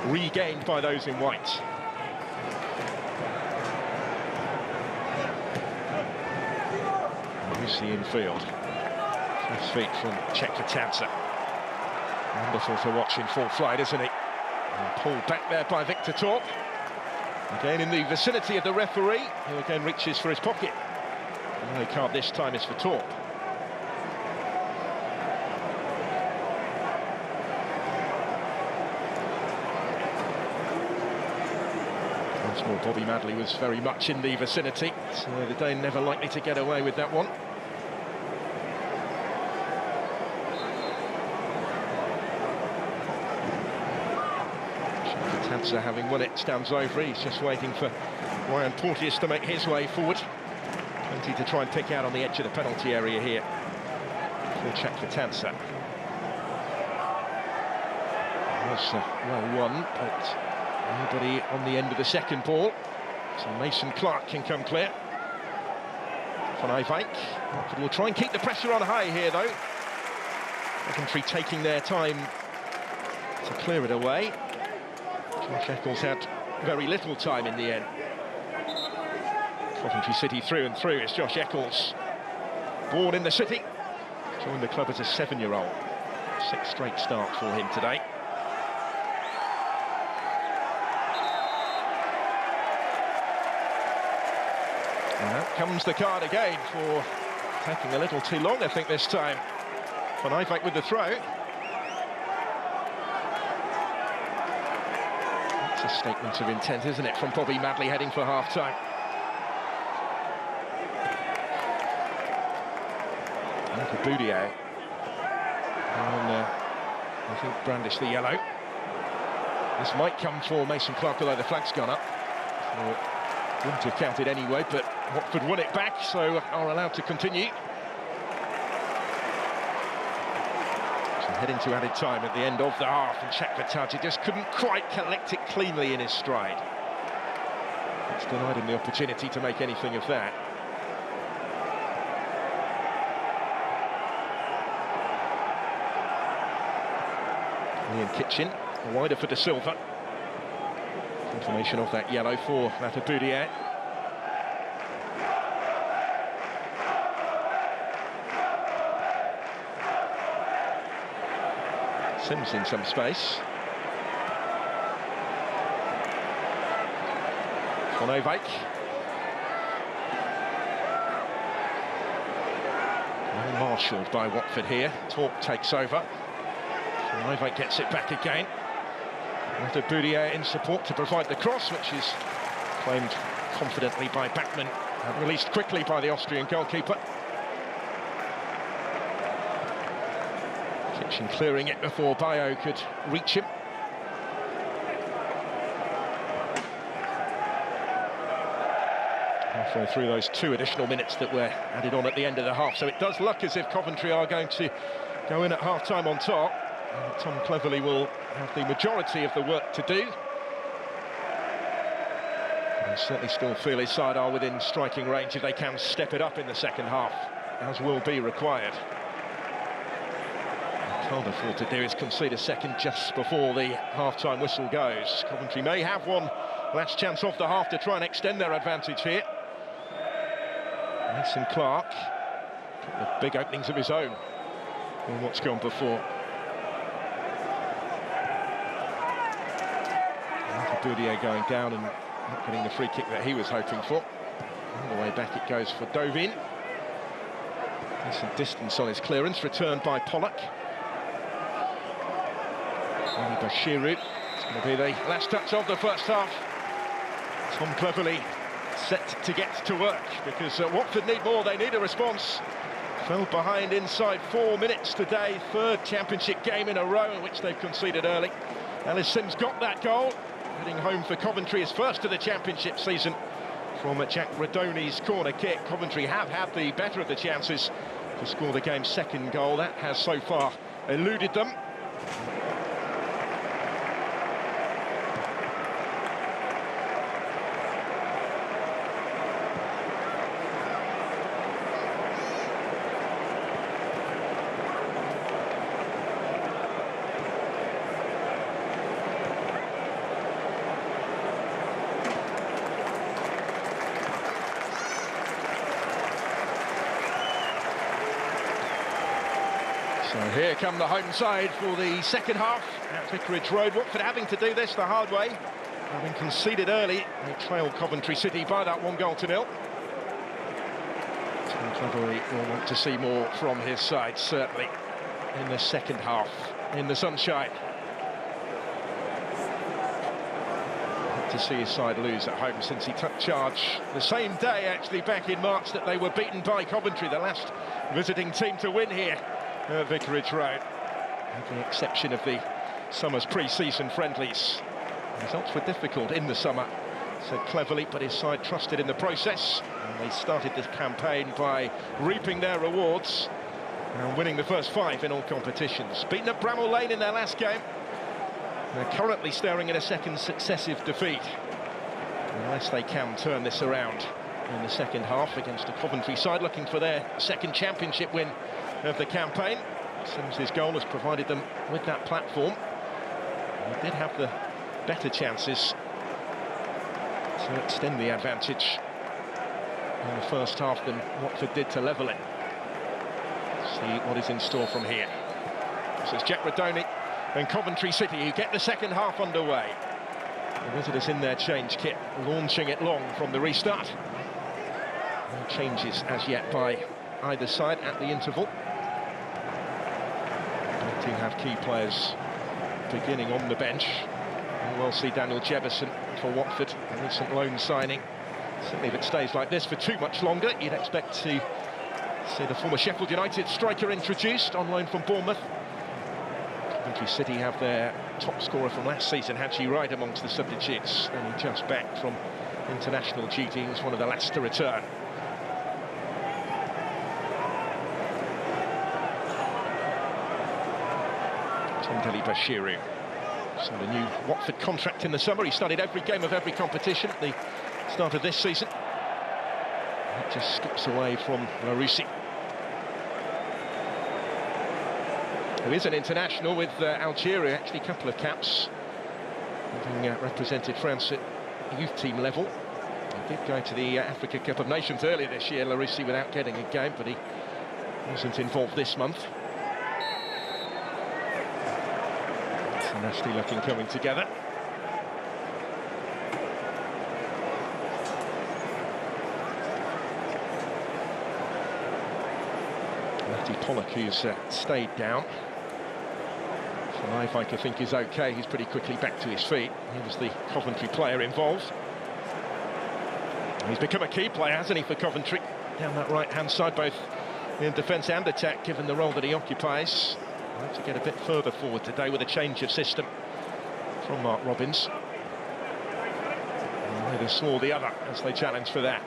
Speaker 1: regained by those in white. Lucy infield. First feet from Chekvatansa. Wonderful to watch in full flight, isn't he? And pulled back there by Victor Torp. Again in the vicinity of the referee, who again reaches for his pocket. The yellow card this time is for Torp. Once more, Bobby Madley was very much in the vicinity, so the Dane never likely to get away with that one. Tanser, having won it, stands over. He's just waiting for Ryan Porteous to make his way forward. Plenty to try and pick out on the edge of the penalty area here for Chekvatansa. Was well won, but nobody on the end of the second ball. So Mason Clark can come clear. Van Eyck. Watford will try and keep the pressure on high here, though. Coventry taking their time to clear it away. Josh Eccles had very little time in the end. Coventry City through and through. It's Josh Eccles, born in the city, joined the club as a 7-year-old. 6th straight start for him today. And out comes the card again for taking a little too long, I think, this time. Van Eyck with the throw. A statement of intent, isn't it, from Bobby Madley heading for half-time. Boudier, and I think brandished the yellow. This might come for Mason Clark, although the flag's gone up. So it wouldn't have counted anyway, but Watford won it back, so are allowed to continue. Heading to added time at the end of the half, and Chekvatansa just couldn't quite collect it cleanly in his stride. It's denied him the opportunity to make anything of that. Ian Kitchen, wider for De Silva. Confirmation of that yellow for Boudier. Sims in some space. Van Eyck. Well marshalled by Watford here. Torp takes over. Van Eyck gets it back again. Boudier in support to provide the cross, which is claimed confidently by Backman and released quickly by the Austrian goalkeeper. Kitchen clearing it before Bayo could reach him. Halfway through those 2 additional minutes that were added on at the end of the half, so it does look as if Coventry are going to go in at half-time on top. And Tom Cleverley will have the majority of the work to do. I certainly still feel his side are within striking range if they can step it up in the second half, as will be required. What they can't afford to do is concede a second just before the half-time whistle goes. Coventry may have one last chance of the half to try and extend their advantage here. Mason Clark, the big openings of his own in what's gone before. Boudier going down and not getting the free kick that he was hoping for. All the way back it goes for Dovin. There's some distance on his clearance, returned by Pollock. And Bashiru. It's going to be the last touch of the first half. Tom Cleverley set to get to work, because Watford need more, they need a response. Fell behind inside 4 minutes today, 3rd championship game in a row in which they've conceded early. Ellis Sims got that goal. Heading home for Coventry, his first of the championship season from Jack Radoni's corner kick. Coventry have had the better of the chances to score the game's 2nd goal. That has so far eluded them. So here come the home side for the second half at Vicarage Road. Watford having to do this the hard way, having conceded early. They trail Coventry City by that 1-0. Tom Cleverley will want to see more from his side, certainly, in the second half, in the sunshine. To see his side lose at home since he took charge the same day, actually, back in March, that they were beaten by Coventry, the last visiting team to win here at Vicarage Road, with the exception of the summer's pre-season friendlies. Results were difficult in the summer, said Cleverley, but his side trusted in the process, and they started this campaign by reaping their rewards and winning the first 5 in all competitions. Beaten at Bramall Lane in their last game. They're currently staring at a second successive defeat, unless they can turn this around in the second half against a Coventry side looking for their second championship win of the campaign. Sims' goal has provided them with that platform. They did have the better chances to extend the advantage in the first half than Watford did to level it. See what is in store from here. This is Jack Radoni and Coventry City, who get the second half underway. The visitors in their change kit, launching it long from the restart. No changes as yet by either side at the interval. Both teams have key players beginning on the bench. We'll see Daniel Jefferson for Watford, a recent loan signing. Certainly if it stays like this for too much longer, you'd expect to see the former Sheffield United striker introduced on loan from Bournemouth. Coventry City have their top scorer from last season, Haji Wright, amongst the substitutes, only just back from international duty. He was one of the last to return. Tom Bashiru signed a new Watford contract in the summer. He started every game of every competition at the start of this season. It just skips away from Larouci, who is an international with Algeria, actually a couple of caps, having represented France at youth team level. He did go to the Africa Cup of Nations earlier this year, Larouci, without getting a game, but he wasn't involved this month. It's a nasty looking coming together. Matty Pollock, who's stayed down. Life, I think, is okay. He's pretty quickly back to his feet. He was the Coventry player involved. He's become a key player, hasn't he, for Coventry? Down that right-hand side, both in defence and attack, given the role that he occupies. We'll have to get a bit further forward today with a change of system from Mark Robins. And neither saw the other as they challenge for that.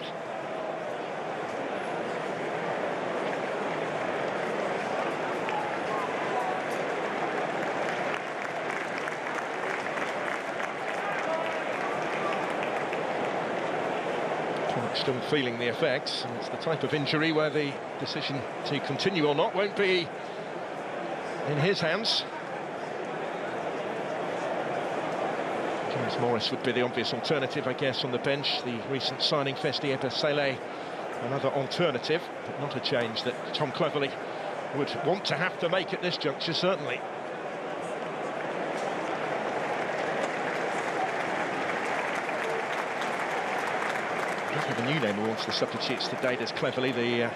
Speaker 1: Still feeling the effects, and it's the type of injury where the decision to continue or not won't be in his hands. James Morris would be the obvious alternative, I guess, on the bench. The recent signing, Festi Ebesele, another alternative, but not a change that Tom Cleverley would want to have to make at this juncture, certainly. A new name amongst the substitutes today. There's Cleverley, the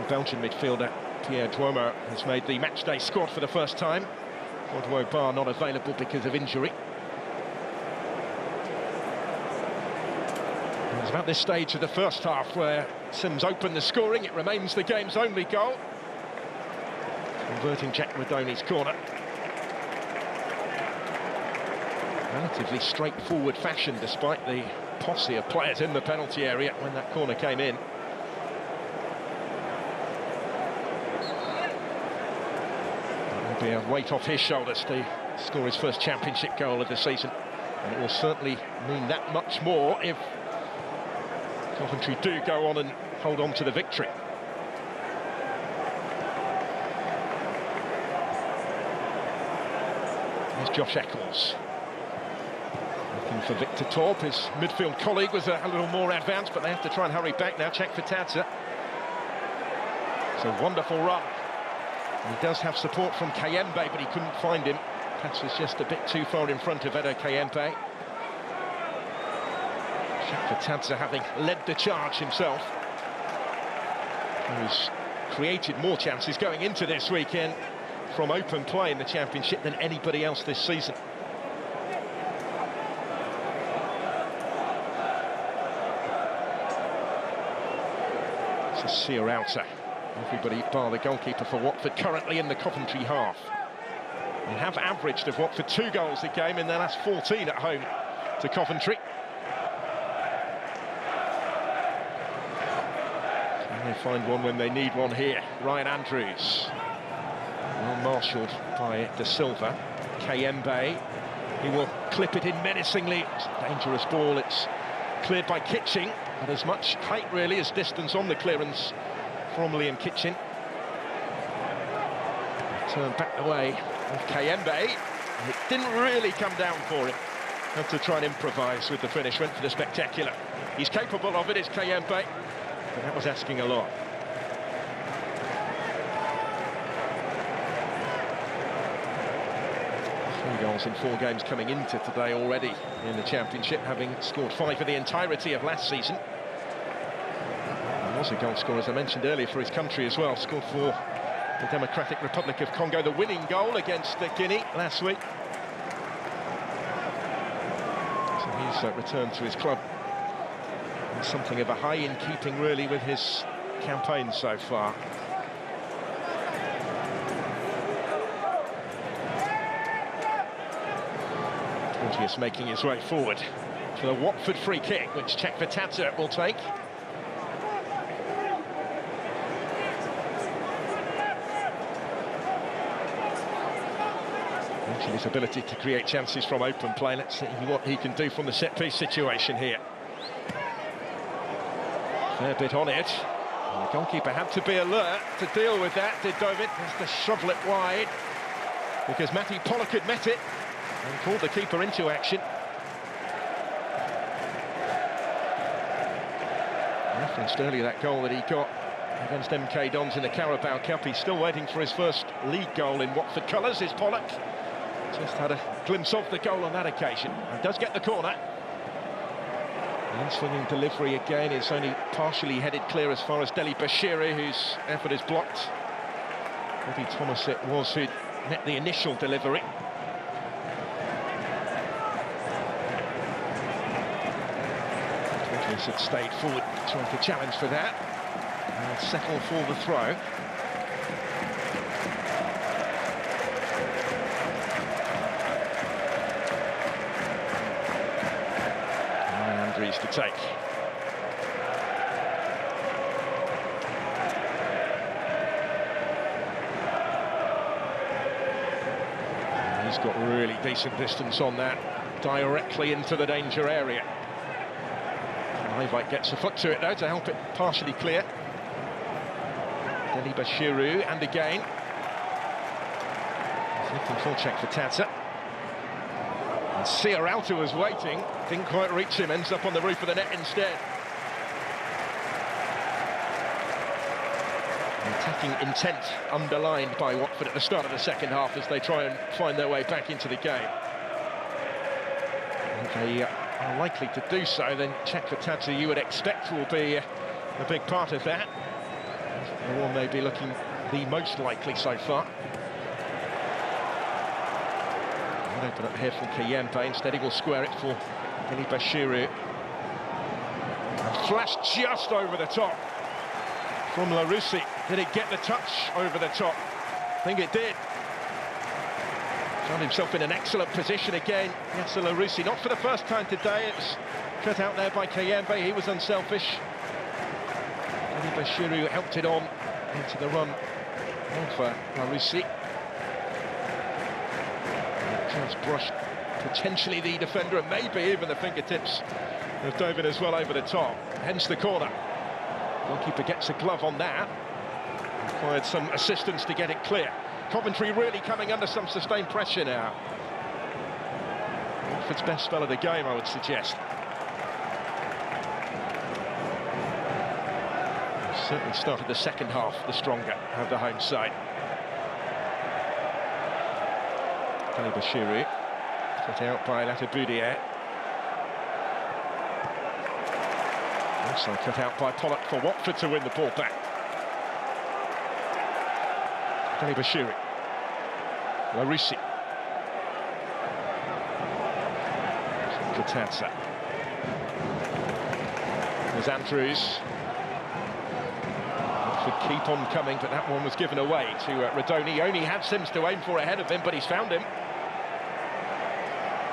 Speaker 1: Belgian midfielder Pierre Duomo has made the matchday squad for the first time. Godwo Bar not available because of injury. It was about this stage of the first half where Sims opened the scoring. It remains the game's only goal, converting Jack Radoni's corner. Relatively straightforward fashion, despite the posse of players in the penalty area when that corner came in. It will be a weight off his shoulders to score his first championship goal of the season, and it will certainly mean that much more if Coventry do go on and hold on to the victory. There's Josh Eccles. Looking for Victor Torp. His midfield colleague was a little more advanced, but they have to try and hurry back now. Check for Tadza. It's a wonderful run He does have support from Kayembe, but he couldn't find him. Pass was just a bit too far in front of Edo Kayembe. Shakvatadze having led the charge himself. He's created more chances going into this weekend from open play in the Championship than anybody else this season. It's a sear outer. Everybody bar the goalkeeper for Watford currently in the Coventry half. They have averaged of Watford 2 goals a game in their last 14 at home to Coventry. Can they find one when they need one here? Ryan Andrews. Well marshalled by De Silva. Kayembe. He will clip it in menacingly. It's a dangerous ball. It's cleared by Kitching. But as much height really as distance on the clearance from Liam Kitching. Turn back the way of Kayembe. It didn't really come down for him. Had to try and improvise with the finish. Went for the spectacular. He's capable of it, is Kayembe. But that was asking a lot. 3 goals in 4 games coming into today already in the Championship, having scored 5 for the entirety of last season. He was a goal scorer, as I mentioned earlier, for his country as well. Scored for the Democratic Republic of Congo, the winning goal against Guinea last week. So he's returned to his club. And something of a high in keeping, really, with his campaign so far. Porteous making his way forward for the Watford free kick, which Shakvatadze will take. His ability to create chances from open play. Let's see what he can do from the set-piece situation here. Fair bit on it. And the goalkeeper had to be alert to deal with that, did David? Has to shovel it wide because Matty Pollock had met it and called the keeper into action. Referenced earlier that goal that he got against MK Dons in the Carabao Cup. He's still waiting for his first league goal in Watford colours, is Pollock. Just had a glimpse of the goal on that occasion, and does get the corner. The in-swinging delivery again is only partially headed clear as far as Deli Bashiru, whose effort is blocked. Eddie Thomas it was who met the initial delivery. Porteous had stayed forward, trying to challenge for that, and settle for the throw. To take. And he's got really decent distance on that, directly into the danger area. Levite gets a foot to it though to help it partially clear. Deli Bashiru, and again. Looking for Shakvatadze. Ciaralta was waiting, didn't quite reach him, ends up on the roof of the net instead. Attacking intent underlined by Watford at the start of the second half as they try and find their way back into the game. If they are likely to do so, then Shakvatadze, you would expect, will be a big part of that. The one may be looking the most likely so far. Open up here from Kayembe, instead he will square it for Deli Bashiru. Flashed just over the top from Larouci. Did it get the touch over the top? I think it did. Found himself in an excellent position again. Yes, Larouci, not for the first time today. It was cut out there by Kayembe, he was unselfish. Deli Bashiru helped it on into the run of Larouci. Just brushed potentially the defender and maybe even the fingertips of David as well over the top, hence the corner. Goalkeeper gets a glove on that. Required some assistance to get it clear. Coventry really coming under some sustained pressure now. Watford's best spell of the game, I would suggest. Certainly started the second half the stronger of the home side. Bashiru, put out by Lataboudier. Also cut out by Pollock for Watford to win the ball back. Bashiru. Larusi. Katanza. There's Andrews. Should keep on coming, but that one was given away to Radoni. Only had Sims to aim for ahead of him, but he's found him.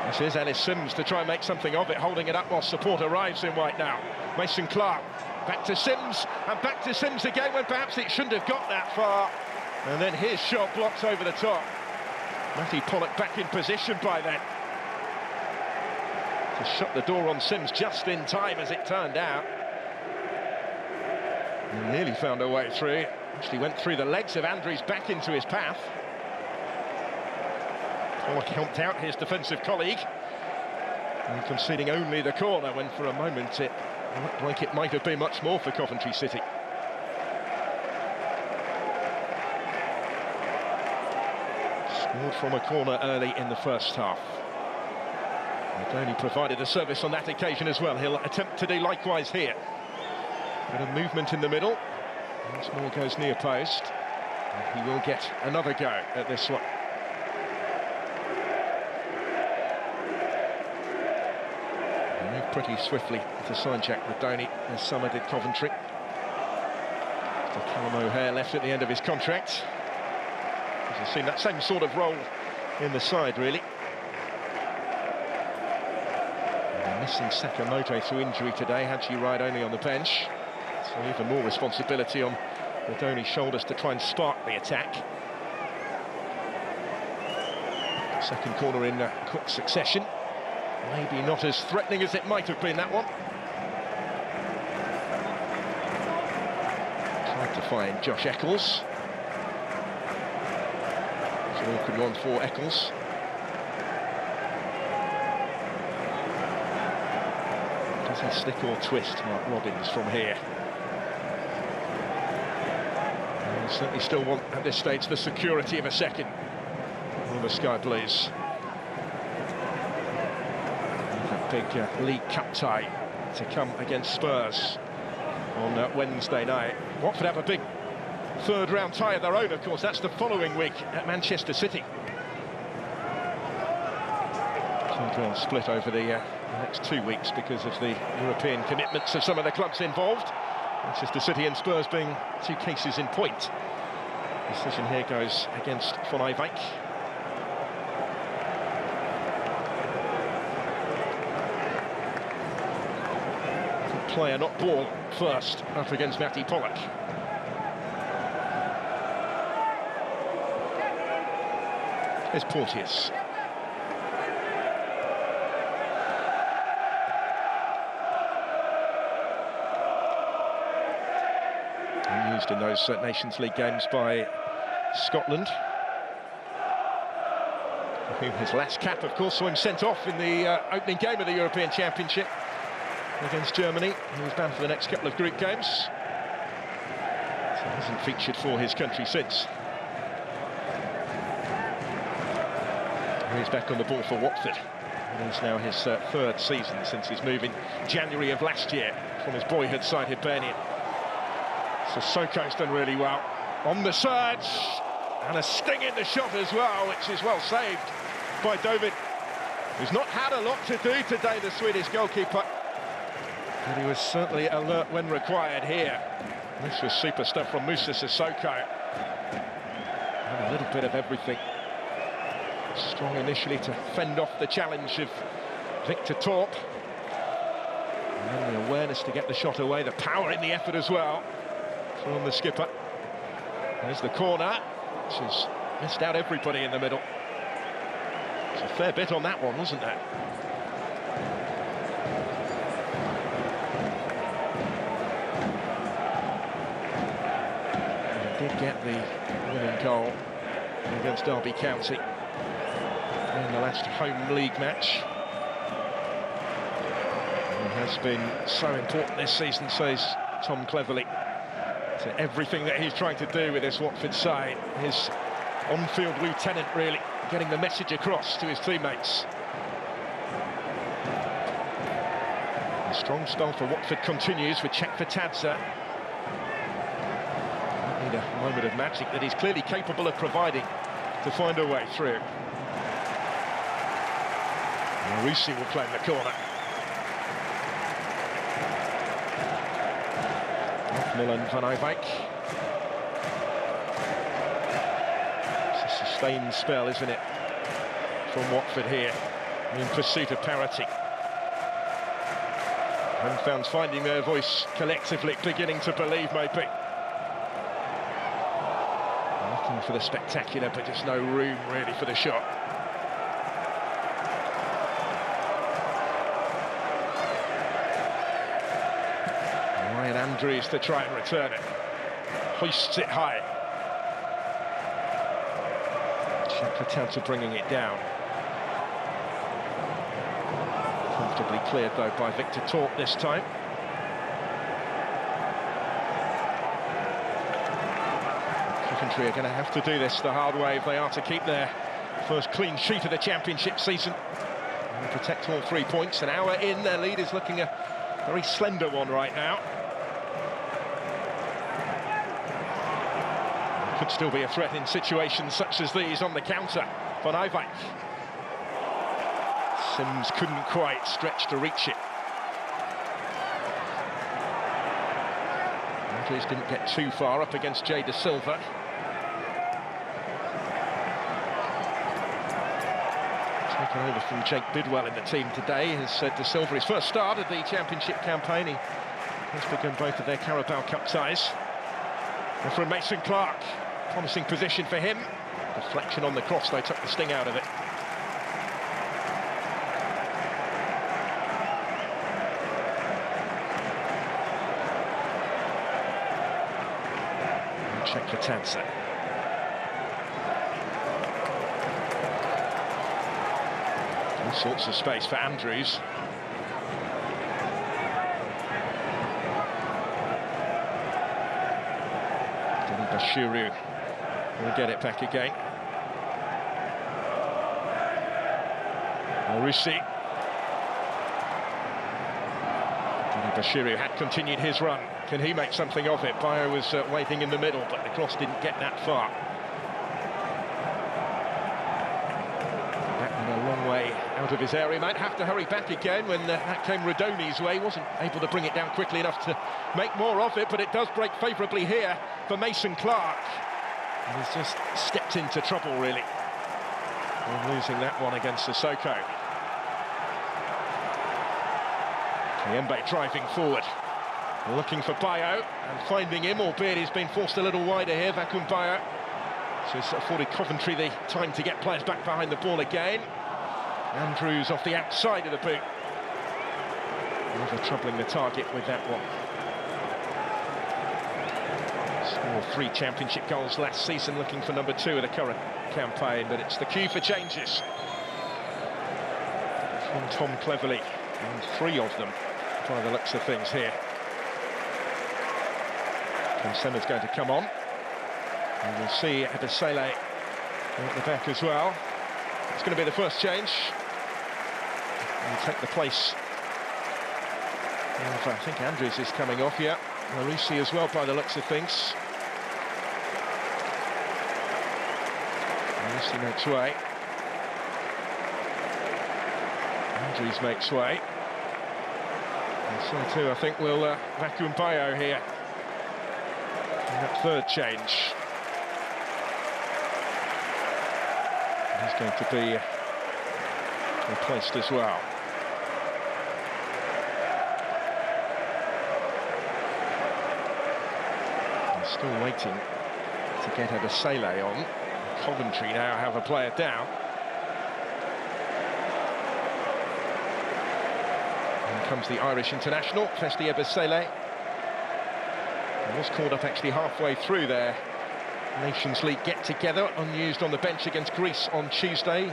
Speaker 1: This is Ellis Sims to try and make something of it, holding it up while support arrives in white now. Mason Clark, back to Sims, and back to Sims again when perhaps it shouldn't have got that far. And then his shot blocks over the top. Matty Pollock back in position by then. To shut the door on Sims just in time, as it turned out. He nearly found a way through. Actually went through the legs of Andrews back into his path. Pollock helped out his defensive colleague, and conceding only the corner when for a moment it looked like it might have been much more for Coventry City. Scored from a corner early in the first half. Only provided a service on that occasion as well. He'll attempt to do likewise here. Bit of movement in the middle. Once more goes near post. And he will get another go at this one. He moved pretty swiftly to sign Jack Radoni, as Summer did Coventry. So Callum O'Hare left at the end of his contract. He's seen that same sort of role in the side, really. Missing Sakamoto through injury today, Haji Ride only on the bench. So even more responsibility on Radoni's shoulders to try and spark the attack. Second corner in quick succession. Maybe not as threatening as it might have been, that one. Tried to find Josh Eccles. It's an awkward one for Eccles. Does he stick or twist Mark Robbins from here? And certainly still want at this stage the security of a second on the Sky Blues. A big League Cup tie to come against Spurs on Wednesday night. Watford have a big third round tie of their own, of course. That's the following week at Manchester City. Third round split over the next 2 weeks because of the European commitments of some of the clubs involved. Manchester City and Spurs being two cases in point. Decision here goes against Van Eyck. Player, not ball, first up against Matty Pollock. Here's Porteous. Used in those Nations League games by Scotland. His last cap, of course, saw him sent off in the opening game of the European Championship against Germany. He was banned for the next couple of group games, so he hasn't featured for his country since. He's back on the ball for Watford. It's now his third season since his move in January of last year from his boyhood side Hibernian. Sissoko's done really well on the surge, and a sting in the shot as well, which is well saved by David, who's not had a lot to do today, the Swedish goalkeeper, but he was certainly alert when required here. This was super stuff from Moussa Sissoko. And a little bit of everything. Strong initially to fend off the challenge of Victor Torp, and then the awareness to get the shot away, the power in the effort as well from the skipper. There's the corner, which has missed out everybody in the middle. It's a fair bit on that one, wasn't there? He did get the winning goal against Derby County in the last home league match. It has been so important this season, says Tom Cleverley, to everything that he's trying to do with this Watford side. His on-field lieutenant, really, getting the message across to his teammates. The strong spell for Watford continues with check for Tadza. Need a moment of magic that he's clearly capable of providing to find a way through. Marusi will play in the corner. Milan van Eyck. It's a sustained spell, isn't it, from Watford here, in pursuit of parity. Home fans finding their voice collectively, beginning to believe, maybe. Looking for the spectacular, but just no room, really, for the shot. Andrews to try and return it. Hoists it high. Chapatanta bringing it down. Comfortably cleared, though, by Victor Torp this time. Coventry are going to have to do this the hard way if they are to keep their first clean sheet of the Championship season and protect all 3 points. An hour in, their lead is looking a very slender one right now. Could still be a threat in situations such as these on the counter. Van Eyck. Sims couldn't quite stretch to reach it. Andrews didn't get too far up against Jay Da Silva. Taken over from Jake Bidwell in the team today, has said Da Silva his first start of the Championship campaign. He has begun both of their Carabao Cup ties. And from Mason Clark. Promising position for him. Deflection on the cross, though, took the sting out of it. Check for Tadza. All sorts of space for Andrews. Bashuru will get it back again. Marusi. Bashuru had continued his run. Can he make something of it? Bayo was waiting in the middle, but the cross didn't get that far. Back in a long way out of his area. Might have to hurry back again when that came Rodoni's way. Wasn't able to bring it down quickly enough to make more of it, but it does break favourably here for Mason Clark. And he's just stepped into trouble, really, and losing that one against Sissoko. Kiembe driving forward, looking for Bayo, and finding him, albeit he's been forced a little wider here, Vacuum Bayo. So it's afforded Coventry the time to get players back behind the ball again. Andrews off the outside of the boot. Never troubling the target with that one. Scored 3 Championship goals last season, looking for number 2 of the current campaign, but it's the cue for changes from Tom Cleverley, and 3 of them by the looks of things here. Consema's going to come on, and we'll see Ebesele at the back as well. It's going to be the first change. And take the place of, I think Andrews is coming off, yeah. Marusi as well by the looks of things. Marusi makes way. Andrews makes way. And so too, I think, will Vacuum Bayo here in that third change. He's going to be replaced as well. And still waiting to get Ebesele on. Coventry now have a player down. And comes the Irish international, Festi Ebesele. He was called up actually halfway through their Nations League get-together, unused on the bench against Greece on Tuesday.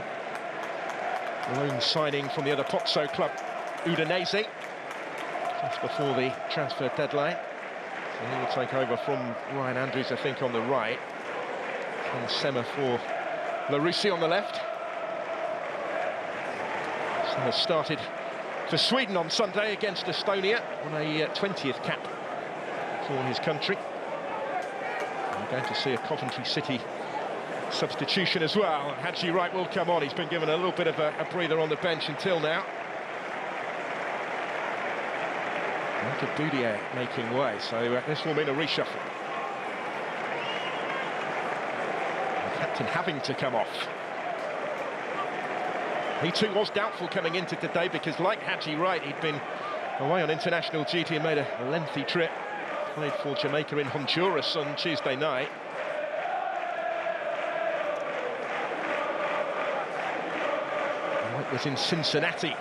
Speaker 1: Loan signing from the other Pozzo club, Udinese, just before the transfer deadline. So he will take over from Ryan Andrews, I think, on the right. And Sema for Larussi on the left. Sema started for Sweden on Sunday against Estonia on a 20th cap for his country. We're going to see a Coventry City substitution as well. Haji Wright will come on. He's been given a little bit of a breather on the bench until now. Look at Boudier making way, so this will mean a reshuffle. The captain having to come off. He too was doubtful coming into today because, like Haji Wright, he'd been away on international duty and made a lengthy trip. Played for Jamaica in Honduras on Tuesday night. Wright was in Cincinnati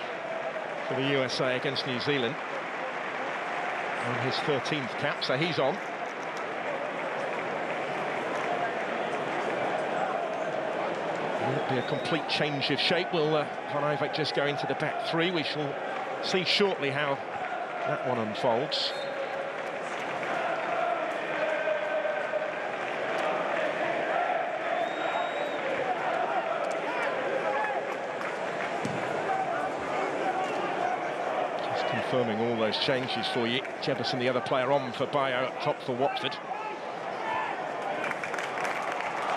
Speaker 1: for the USA against New Zealand on his 13th cap, so he's on. Will it be a complete change of shape? Will Van Eyck just go into the back three? We shall see shortly how that one unfolds. Confirming all those changes for you. Jefferson, the other player, on for Bayo up top for Watford.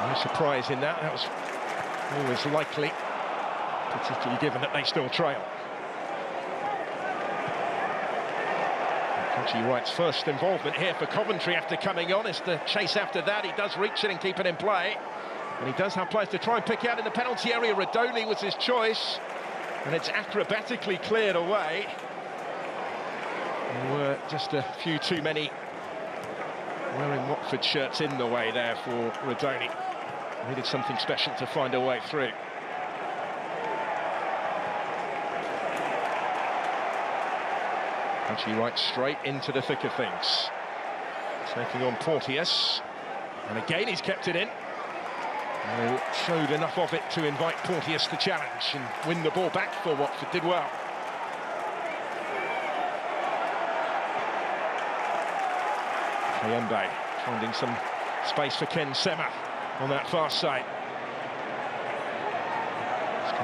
Speaker 1: No surprise in that. That was always likely, particularly given that they still trail. Haji Wright's first involvement here for Coventry after coming on is the chase after that. He does reach it and keep it in play. And he does have players to try and pick out in the penalty area. Radoni was his choice. And it's acrobatically cleared away. There were just a few too many wearing Watford shirts in the way there for Radoni. Needed something special to find a way through. Haji Wright straight into the thick of things. Taking on Porteous. And again he's kept it in. And showed enough of it to invite Porteous to challenge and win the ball back for Watford. Did well. Kayembe finding some space for Ken Sema on that far side.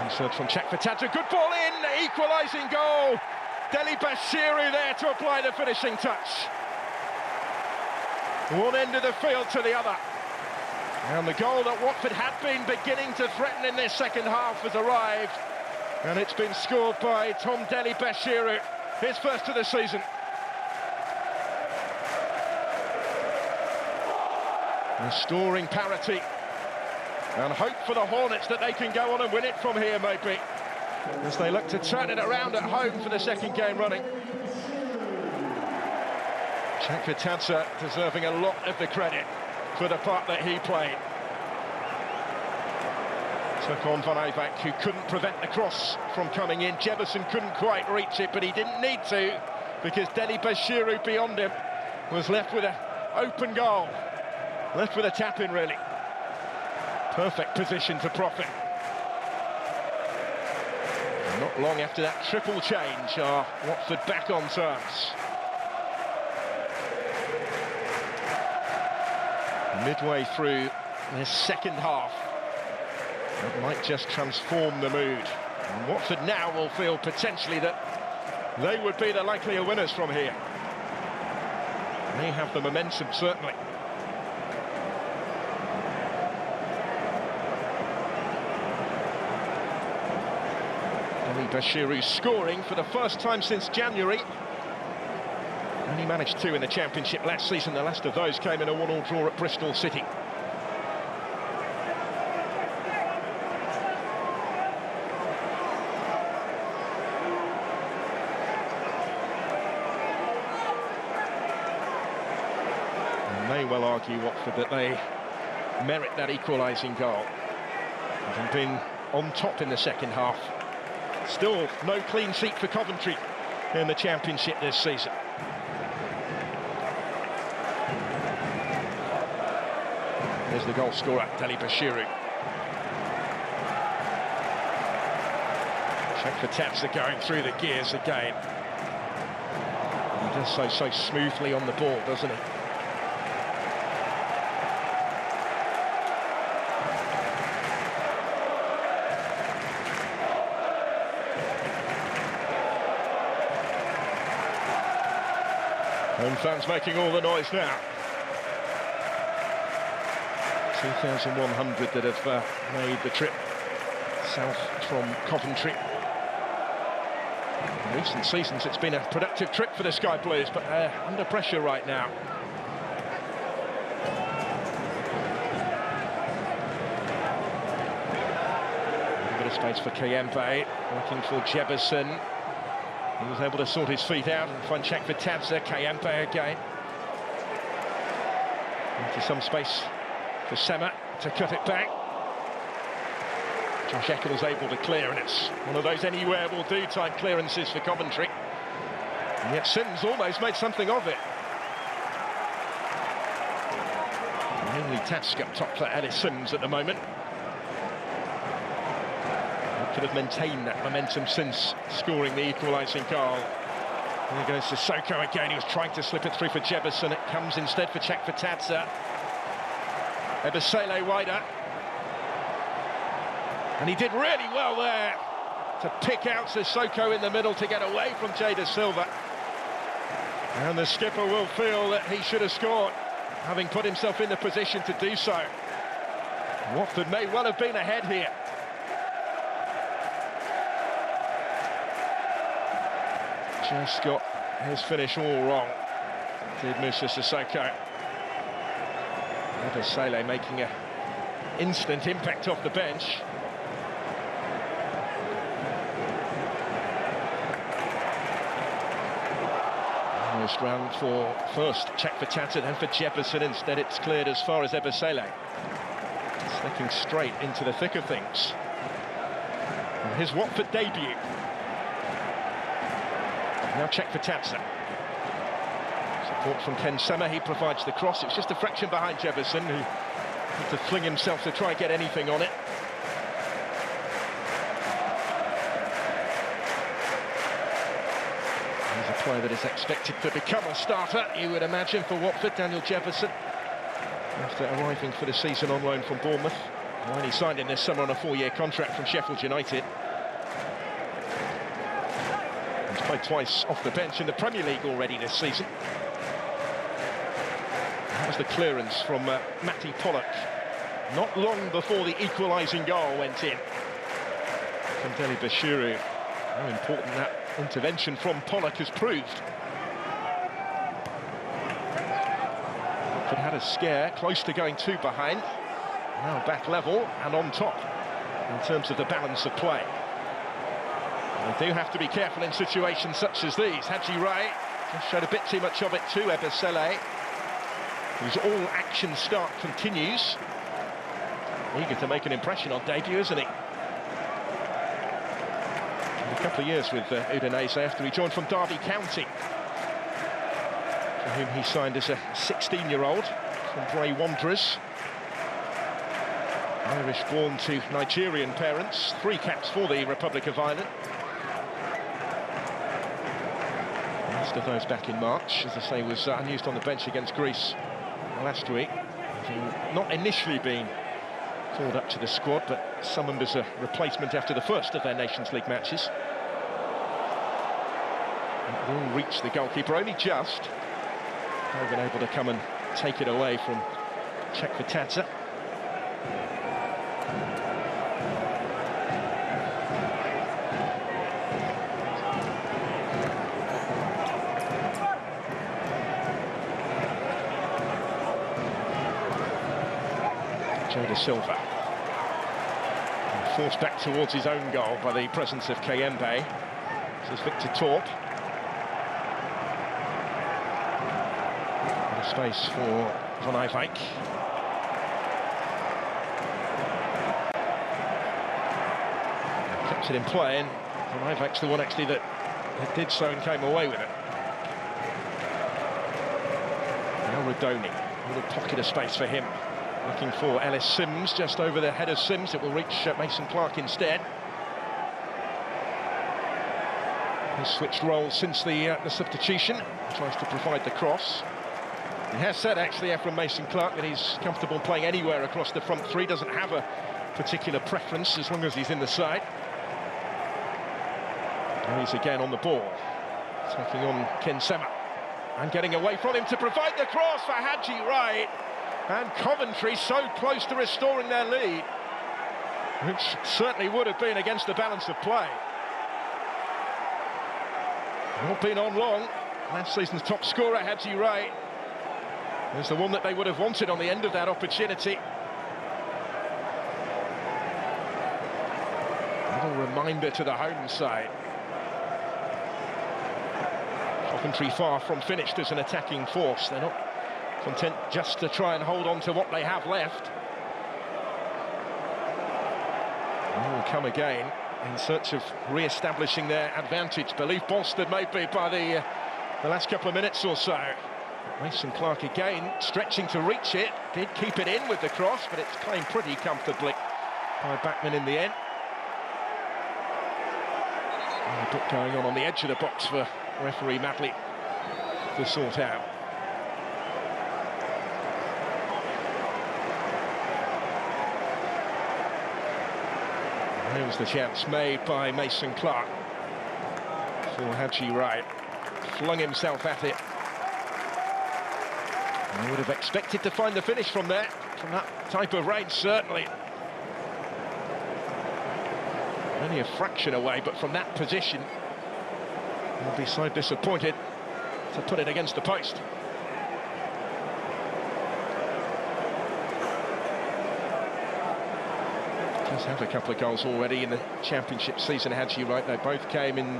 Speaker 1: It's served from Chakvetadze. Good ball in, equalising goal. Deli Bashiru there to apply the finishing touch. One end of the field to the other. And the goal that Watford had been beginning to threaten in this second half has arrived. And it's been scored by Tom Deli Bashiru, his first of the season. Restoring parity and hope for the Hornets that they can go on and win it from here, maybe, as they look to turn it around at home for the second game running. Chakvetadze deserving a lot of the credit for the part that he played. Took on Van Eyck, who couldn't prevent the cross from coming in. Jefferson couldn't quite reach it, but he didn't need to, because Deli Bashiru beyond him was left with an open goal. Left with a tap-in, really. Perfect position to profit. And not long after that triple change, are Watford back on terms. Midway through this second half, that might just transform the mood. And Watford now will feel potentially that they would be the likelier winners from here. They have the momentum, certainly. Bashiru scoring for the first time since January. Only managed two in the Championship last season. The last of those came in a 1-1 draw at Bristol City. And may well argue, Watford, that they merit that equalising goal. Having been on top in the second half. Still no clean sheet for Coventry in the Championship this season. There's the goal scorer, Deli Bashiru. Chakvetadze going through the gears again. He does so smoothly on the ball, doesn't he? Home fans making all the noise now. 2,100 that have made the trip south from Coventry. In recent seasons it's been a productive trip for the Sky Blues, but they're under pressure right now. A bit of space for Kayembe, looking for Jefferson. He was able to sort his feet out and find check for Tabza. Kayembe again. Into some space for Sema to cut it back. Josh Eccles able to clear, and it's one of those anywhere will do type clearances for Coventry. And yet Sims almost made something of it. The only task up top for Ellis Sims at the moment. Could have maintained that momentum since scoring the equalising goal. There goes Sissoko again. He was trying to slip it through for Jefferson. It comes instead for check for Tabza. Ebesele wider. And he did really well there to pick out Sissoko in the middle to get away from Jada Silva. And the skipper will feel that he should have scored, having put himself in the position to do so. Watford may well have been ahead here. Just got his finish all wrong, did Moussa Sissoko. Ebesele making an instant impact off the bench. Almost round for first check for Tata, then for Jefferson. Instead it's cleared as far as Ebesele. Slicking straight into the thick of things. And his Watford debut. Now check for Tabza. Support from Ken Sema, he provides the cross. It's just a fraction behind Jefferson, who had to fling himself to try and get anything on it. He's a player that is expected to become a starter, you would imagine, for Watford, Daniel Jefferson. After arriving for the season on loan from Bournemouth. Well, he signed in this summer on a 4-year contract from Sheffield United. Played twice off the bench in the Premier League already this season. That was the clearance from Matty Pollock, not long before the equalising goal went in. From Deli Bashiru. How important that intervention from Pollock has proved. Watford had a scare, close to going 2 behind. Now back level and on top in terms of the balance of play. They do have to be careful in situations such as these. Haji Rai just showed a bit too much of it to Ebesele, whose all-action start continues. Eager to make an impression on debut, isn't he? A couple of years with Udinese after he joined from Derby County, for whom he signed as a 16-year-old from Bray Wanderers. Irish born to Nigerian parents, 3 caps for the Republic of Ireland. Last of those back in March, as I say, was unused on the bench against Greece last week. Not initially being called up to the squad, but summoned as a replacement after the first of their Nations League matches. It will reach the goalkeeper, only just. They've been able to come and take it away from check for Tabza. Jada Silva. And forced back towards his own goal by the presence of Kayembe. This is Victor Torp. And a space for Van Eyck. Kept it in play, and Van Eyck's the one actually that did so and came away with it. Now Rodoni, a little pocket of space for him. Looking for Ellis Sims, just over the head of Sims. It will reach Mason Clark instead. He's switched roles since the substitution. Tries to provide the cross. He has said, actually, from Mason Clark, that he's comfortable playing anywhere across the front 3. Doesn't have a particular preference as long as he's in the side. And he's again on the ball, taking on Ken Sema. And getting away from him to provide the cross for Haji Wright. And Coventry so close to restoring their lead, which certainly would have been against the balance of play. Not been on long. Last season's top scorer, Haji Wright, is the one that they would have wanted on the end of that opportunity. A little reminder to the home side. Coventry far from finished as an attacking force. They're not content just to try and hold on to what they have left. They will come again in search of re-establishing their advantage. Belief bolstered maybe by the last couple of minutes or so. Mason Clark again stretching to reach it. Did keep it in with the cross, but it's claimed pretty comfortably by Backman in the end. And a bit going on the edge of the box for referee Madley to sort out. There was the chance made by Mason Clark for Haji Wright. Flung himself at it. I would have expected to find the finish from there, from that type of range, certainly. Only a fraction away, but from that position, he'll be so disappointed to put it against the post. He's had a couple of goals already in the championship season, Haji Wright. They both came in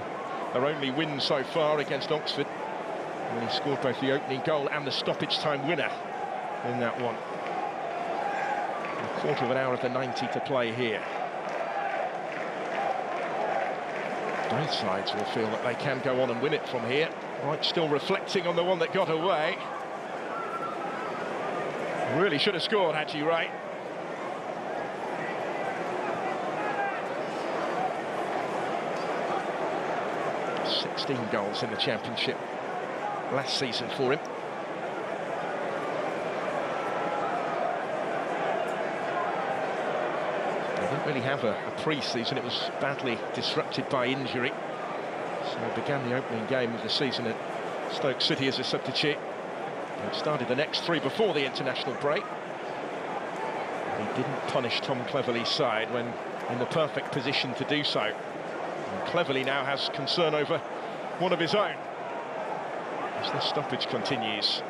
Speaker 1: their only win so far against Oxford. And he scored both the opening goal and the stoppage time winner in that one. A quarter of an hour of the 90 to play here. Both sides will feel that they can go on and win it from here. Wright still reflecting on the one that got away. Really should have scored, Haji Wright. Goals in the championship last season for him. They didn't really have a pre-season. It was badly disrupted by injury, so they began the opening game of the season at Stoke City as a substitute. They started the next three before the international break. He didn't punish Tom Cleverley's side when in the perfect position to do so. And Cleverley now has concern over one of his own as the stoppage continues.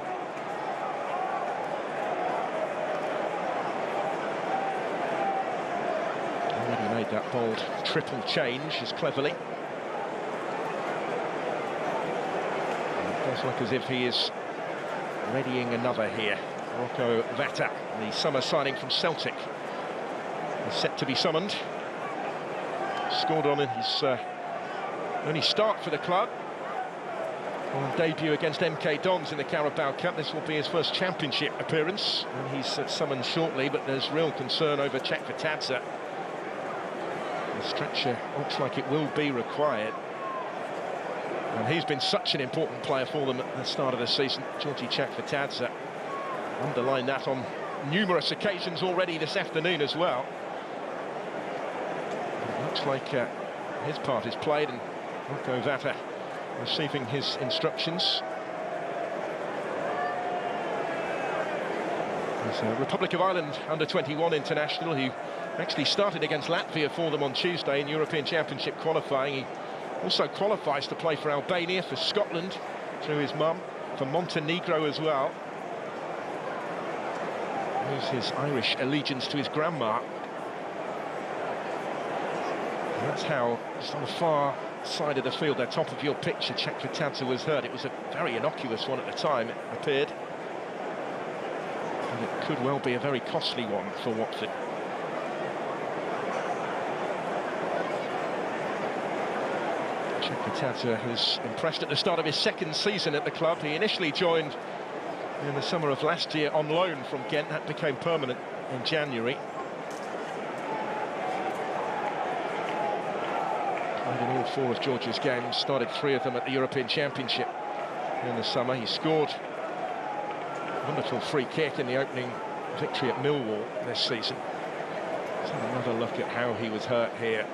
Speaker 1: Already made that bold triple change as Cleverley. And it does look as if he is readying another here. Rocco Vata, the summer signing from Celtic, is set to be summoned. Scored on in his only start for the club on debut against MK Dons in the Carabao Cup. This will be his first championship appearance, and he's summoned shortly, but there's real concern over Chakvetadze. The stretcher looks like it will be required, and he's been such an important player for them at the start of the season. Georgie Chakvetadze underlined that on numerous occasions already this afternoon as well. It looks like his part is played, and Rocco Vata receiving his instructions. He's a Republic of Ireland under-21 international who actually started against Latvia for them on Tuesday in European Championship qualifying. He also qualifies to play for Albania, for Scotland through his mum, for Montenegro as well. There's his Irish allegiance to his grandma. And that's how, just on the far side of the field, the top of your picture, Chakvetadze was hurt. It was a very innocuous one at the time, it appeared. And it could well be a very costly one for Watford. Chakvetadze has impressed at the start of his second season at the club. He initially joined in the summer of last year on loan from Ghent. That became permanent in January. Played in all four of Georgia's games, started 3 of them at the European Championship in the summer. He scored a wonderful free kick in the opening victory at Millwall this season. Let's have another look at how he was hurt here.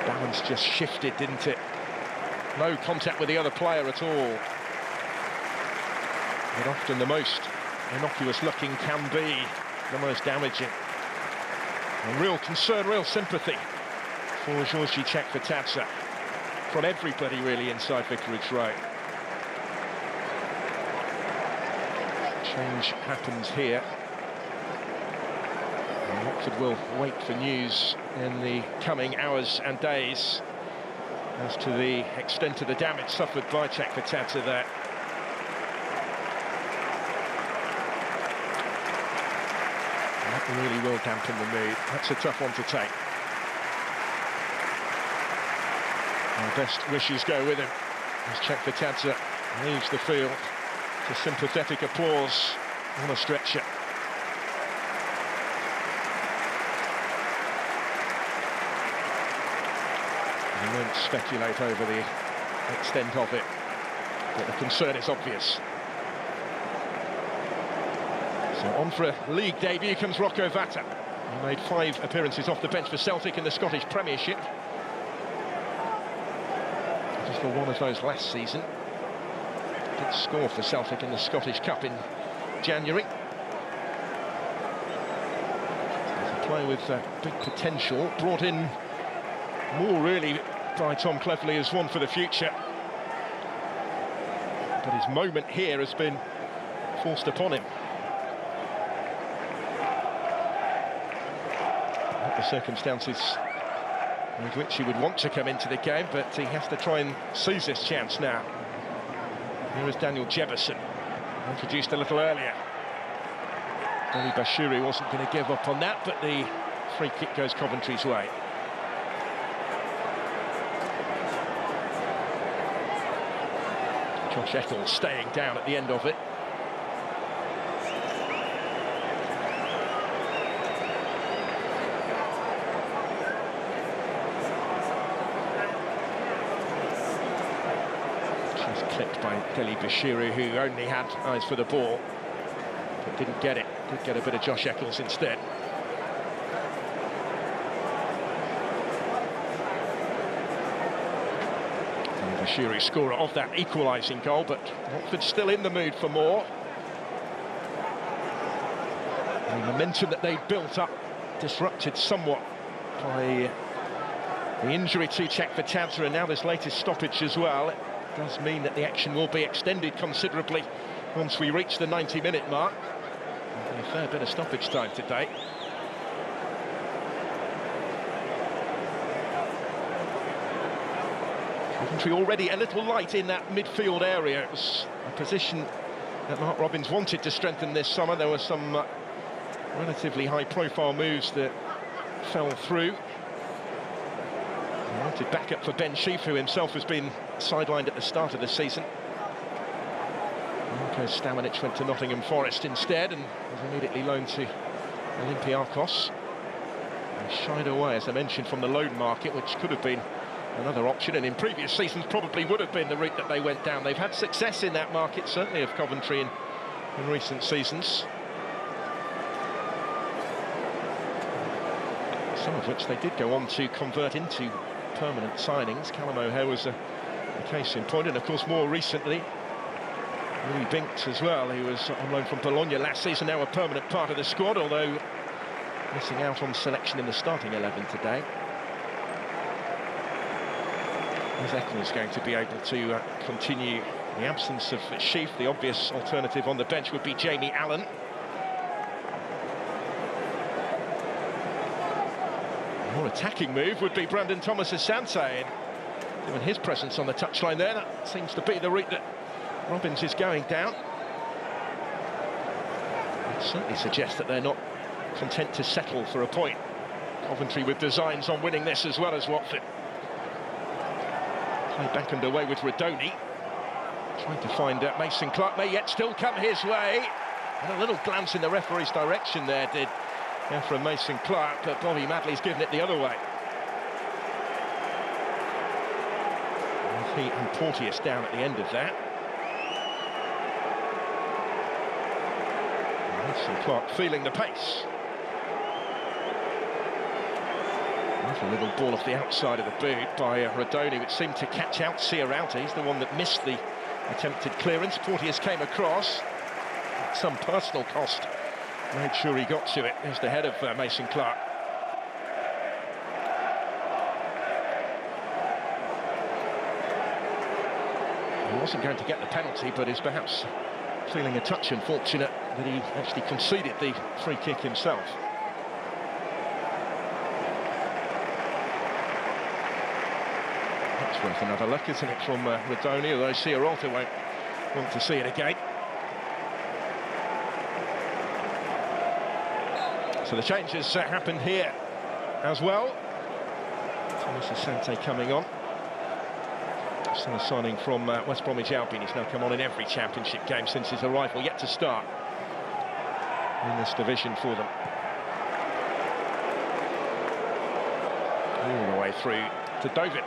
Speaker 1: Balance just shifted, didn't it? no contact with the other player at all. But often the most innocuous looking can be the most damaging. And real concern, real sympathy for Georgi Chekvitadze from everybody really inside Vicarage Road. Change happens here. And Watford will wait for news in the coming hours and days as to the extent of the damage suffered by Chekvitadze there. That really will dampen the mood. That's a tough one to take. Our best wishes go with him as Chekvitadze leaves the field to sympathetic applause on a stretcher. We won't speculate over the extent of it, but the concern is obvious. So on for a league debut comes Rocco Vata. He made 5 appearances off the bench for Celtic in the Scottish Premiership. Just for one of those last season. Did score for Celtic in the Scottish Cup in January. He's a player with big potential, brought in more really by Tom Cleverley as one for the future. But his moment here has been forced upon him. Not the circumstances with which he would want to come into the game, but he has to try and seize this chance now. Here is Daniel Jefferson, introduced a little earlier. Deli Bashiri wasn't going to give up on that, but the free kick goes Coventry's way. Josh Eccles staying down at the end of it. Just clipped by Deli Bashiri, who only had eyes for the ball, but didn't get it. Did get a bit of Josh Eccles instead. Bashiri scorer of that equalising goal, but Watford still in the mood for more. The momentum that they built up disrupted somewhat by the injury to Chekvitadze, and now this latest stoppage as well. It does mean that the action will be extended considerably once we reach the 90-minute mark. A fair bit of stoppage time today. Coventry already a little light in that midfield area. It was a position that Mark Robins wanted to strengthen this summer. There were some relatively high-profile moves that fell through. He wanted backup for Ben Sheaf, who himself has been sidelined at the start of the season. Marko Stamanic went to Nottingham Forest instead and was immediately loaned to Olympiacos. And shied away, as I mentioned, from the loan market, which could have been another option, and in previous seasons probably would have been the route that they went down. They've had success in that market, certainly of Coventry in recent seasons. Some of which they did go on to convert into permanent signings. Callum O'Hare was a case in point, and of course more recently Louis Binks as well, who was on loan from Bologna last season, now a permanent part of the squad, although missing out on selection in the starting 11 today. Is Eccles going to be able to continue the absence of Sheaf? The obvious alternative on the bench would be Jamie Allen. A more attacking move would be Brandon Thomas-Asante, and given his presence on the touchline there, that seems to be the route that Robins is going down. It certainly suggests that they're not content to settle for a point. Coventry with designs on winning this as well as Watford. Play back underway with Radoni, trying to find Mason Clark, may yet still come his way. And a little glance in the referee's direction there did from Mason Clark, but Bobby Madley's given it the other way. He and Porteous down at the end of that. And Mason Clark feeling the pace. A little ball off the outside of the boot by Rodoni, which seemed to catch out Sierralta. He's the one that missed the attempted clearance. Porteous came across. At some personal cost, made sure he got to it. There's the head of Mason Clark. He wasn't going to get the penalty, but is perhaps feeling a touch unfortunate that he actually conceded the free kick himself. That's worth another look, isn't it, from Rodoni, although Sierralta won't want to see it again. So the changes happened here as well. Thomas Asante coming on. Still a signing from West Bromwich Albion. He's now come on in every championship game since his arrival, yet to start in this division for them. All the way through to David.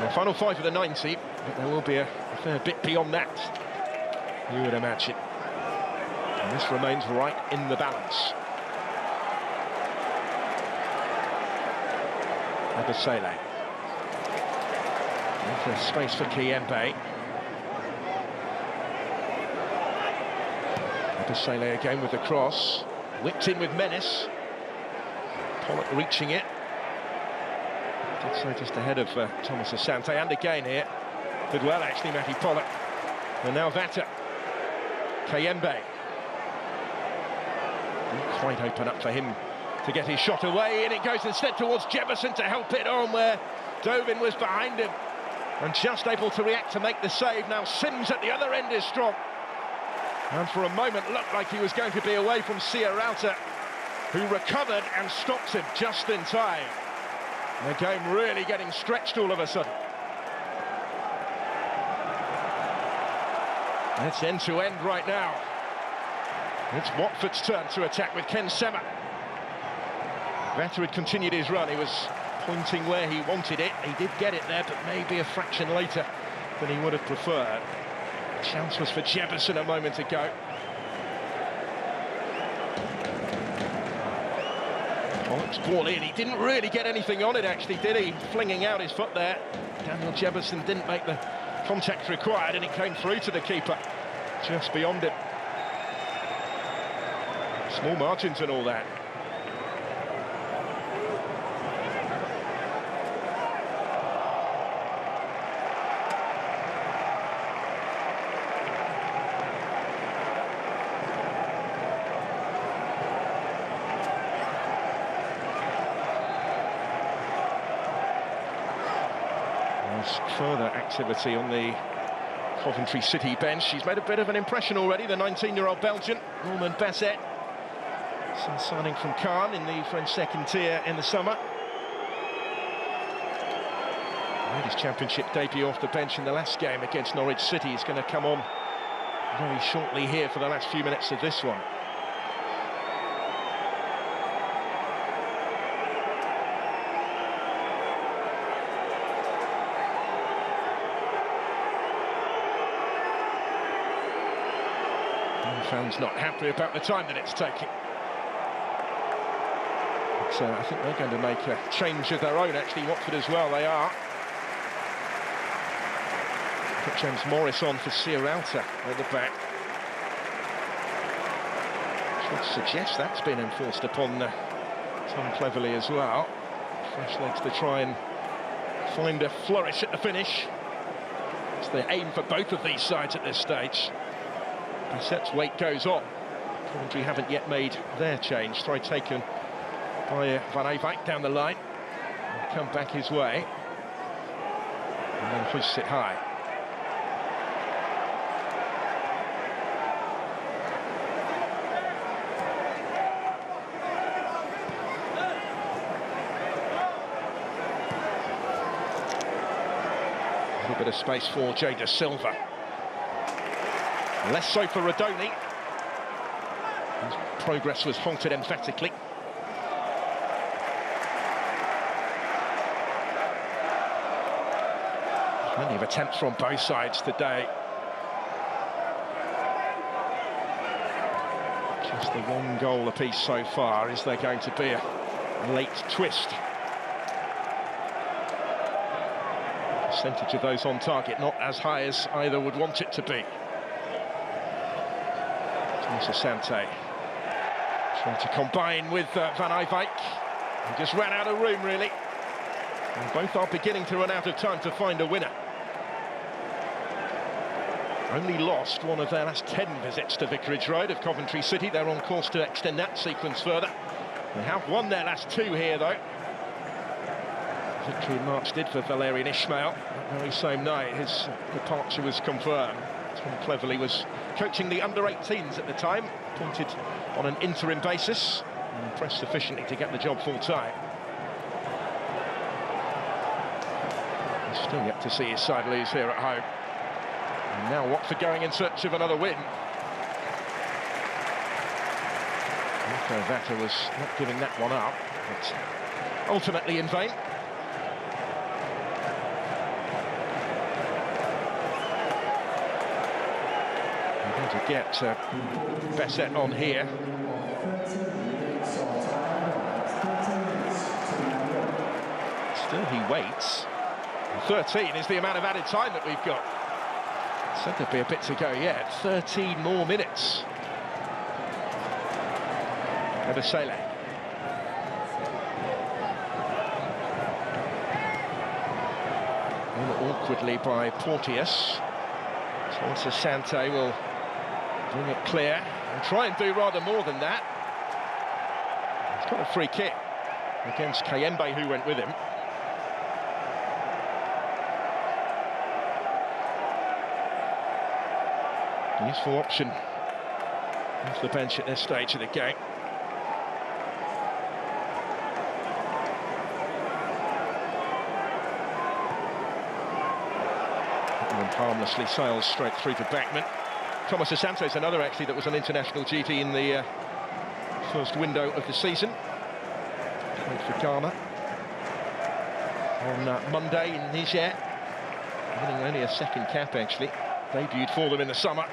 Speaker 1: The final 5 of the 90, but there will be a fair bit beyond that, you would imagine. And this remains right in the balance. Abasele. With space for Kiyembe. Abasele again with the cross. Whipped in with menace. Pollock reaching it. Did so just ahead of Thomas Asante. And again here. Did well actually, Matty Pollock. And now Vata. Kiyembe. Didn't quite open up for him to get his shot away, and it goes instead towards Jefferson to help it on where Dovin was behind him and just able to react to make the save. Now Sims at the other end is strong, and for a moment looked like he was going to be away from Sierralta, who recovered and stopped him just in time. And the game really getting stretched all of a sudden. It's end-to-end right now. It's Watford's turn to attack with Ken Sema. Vata had continued his run. He was pointing where he wanted it. He did get it there, but maybe a fraction later than he would have preferred. The chance was for Jefferson a moment ago. Pollock's ball in. He didn't really get anything on it, actually, did he? Flinging out his foot there. Daniel Jefferson didn't make the contact required, and it came through to the keeper, just beyond him. Small margins and all that. There's further activity on the Coventry City bench. He's made a bit of an impression already, the 19-year-old Belgian, Norman Basset. Some signing from Caen in the French second tier in the summer. Made his championship debut off the bench in the last game against Norwich City. He's going to come on very shortly here for the last few minutes of this one. Fans not happy about the time that it's taking. So I think they're going to make a change of their own, actually. Watford as well, they are. Put James Morris on for Sierralta at the back. Which would suggest that's been enforced upon Tom Cleverley as well. Fresh legs to try and find a flourish at the finish. It's the aim for both of these sides at this stage. Basset's weight goes on. Coventry haven't yet made their change. Try taken by Van Eyck down the line. And come back his way. And then hoists it high. A little bit of space for Jada Silva. Less so for Rodoni. His progress was halted emphatically. Plenty of attempts from both sides today. Just the one goal apiece so far. Is there going to be a late twist? Percentage of those on target not as high as either would want it to be. Thomas Asante trying to combine with Van Eyck. He just ran out of room, really. And both are beginning to run out of time to find a winner. Only lost one of their last 10 visits to Vicarage Road of Coventry City. They're on course to extend that sequence further. They have won their last 2 here, though. Victory in March did for Valérien Ismaël. That very same night, his departure was confirmed. Tom Cleverley was coaching the under-18s at the time, appointed on an interim basis, and impressed sufficiently to get the job full-time. Still yet to see his side lose here at home. And now Watford going in search of another win. Marco Vata was not giving that one up, but ultimately in vain. We're going to get Besset on here. Still he waits. 13 is the amount of added time that we've got. Said there'd be a bit to go yet. 13 more minutes. Ebesele. Awkwardly by Porteous. Thomas Asante will bring it clear and try and do rather more than that. He's got a free kick against Kayembe, who went with him. Useful option off the bench at this stage of the game. And harmlessly sails straight through to Backman. Thomas Asante is another actually that was on international duty in the first window of the season. Played for Ghana on Monday in Niger, winning only a second cap actually. Debuted for them in the summer.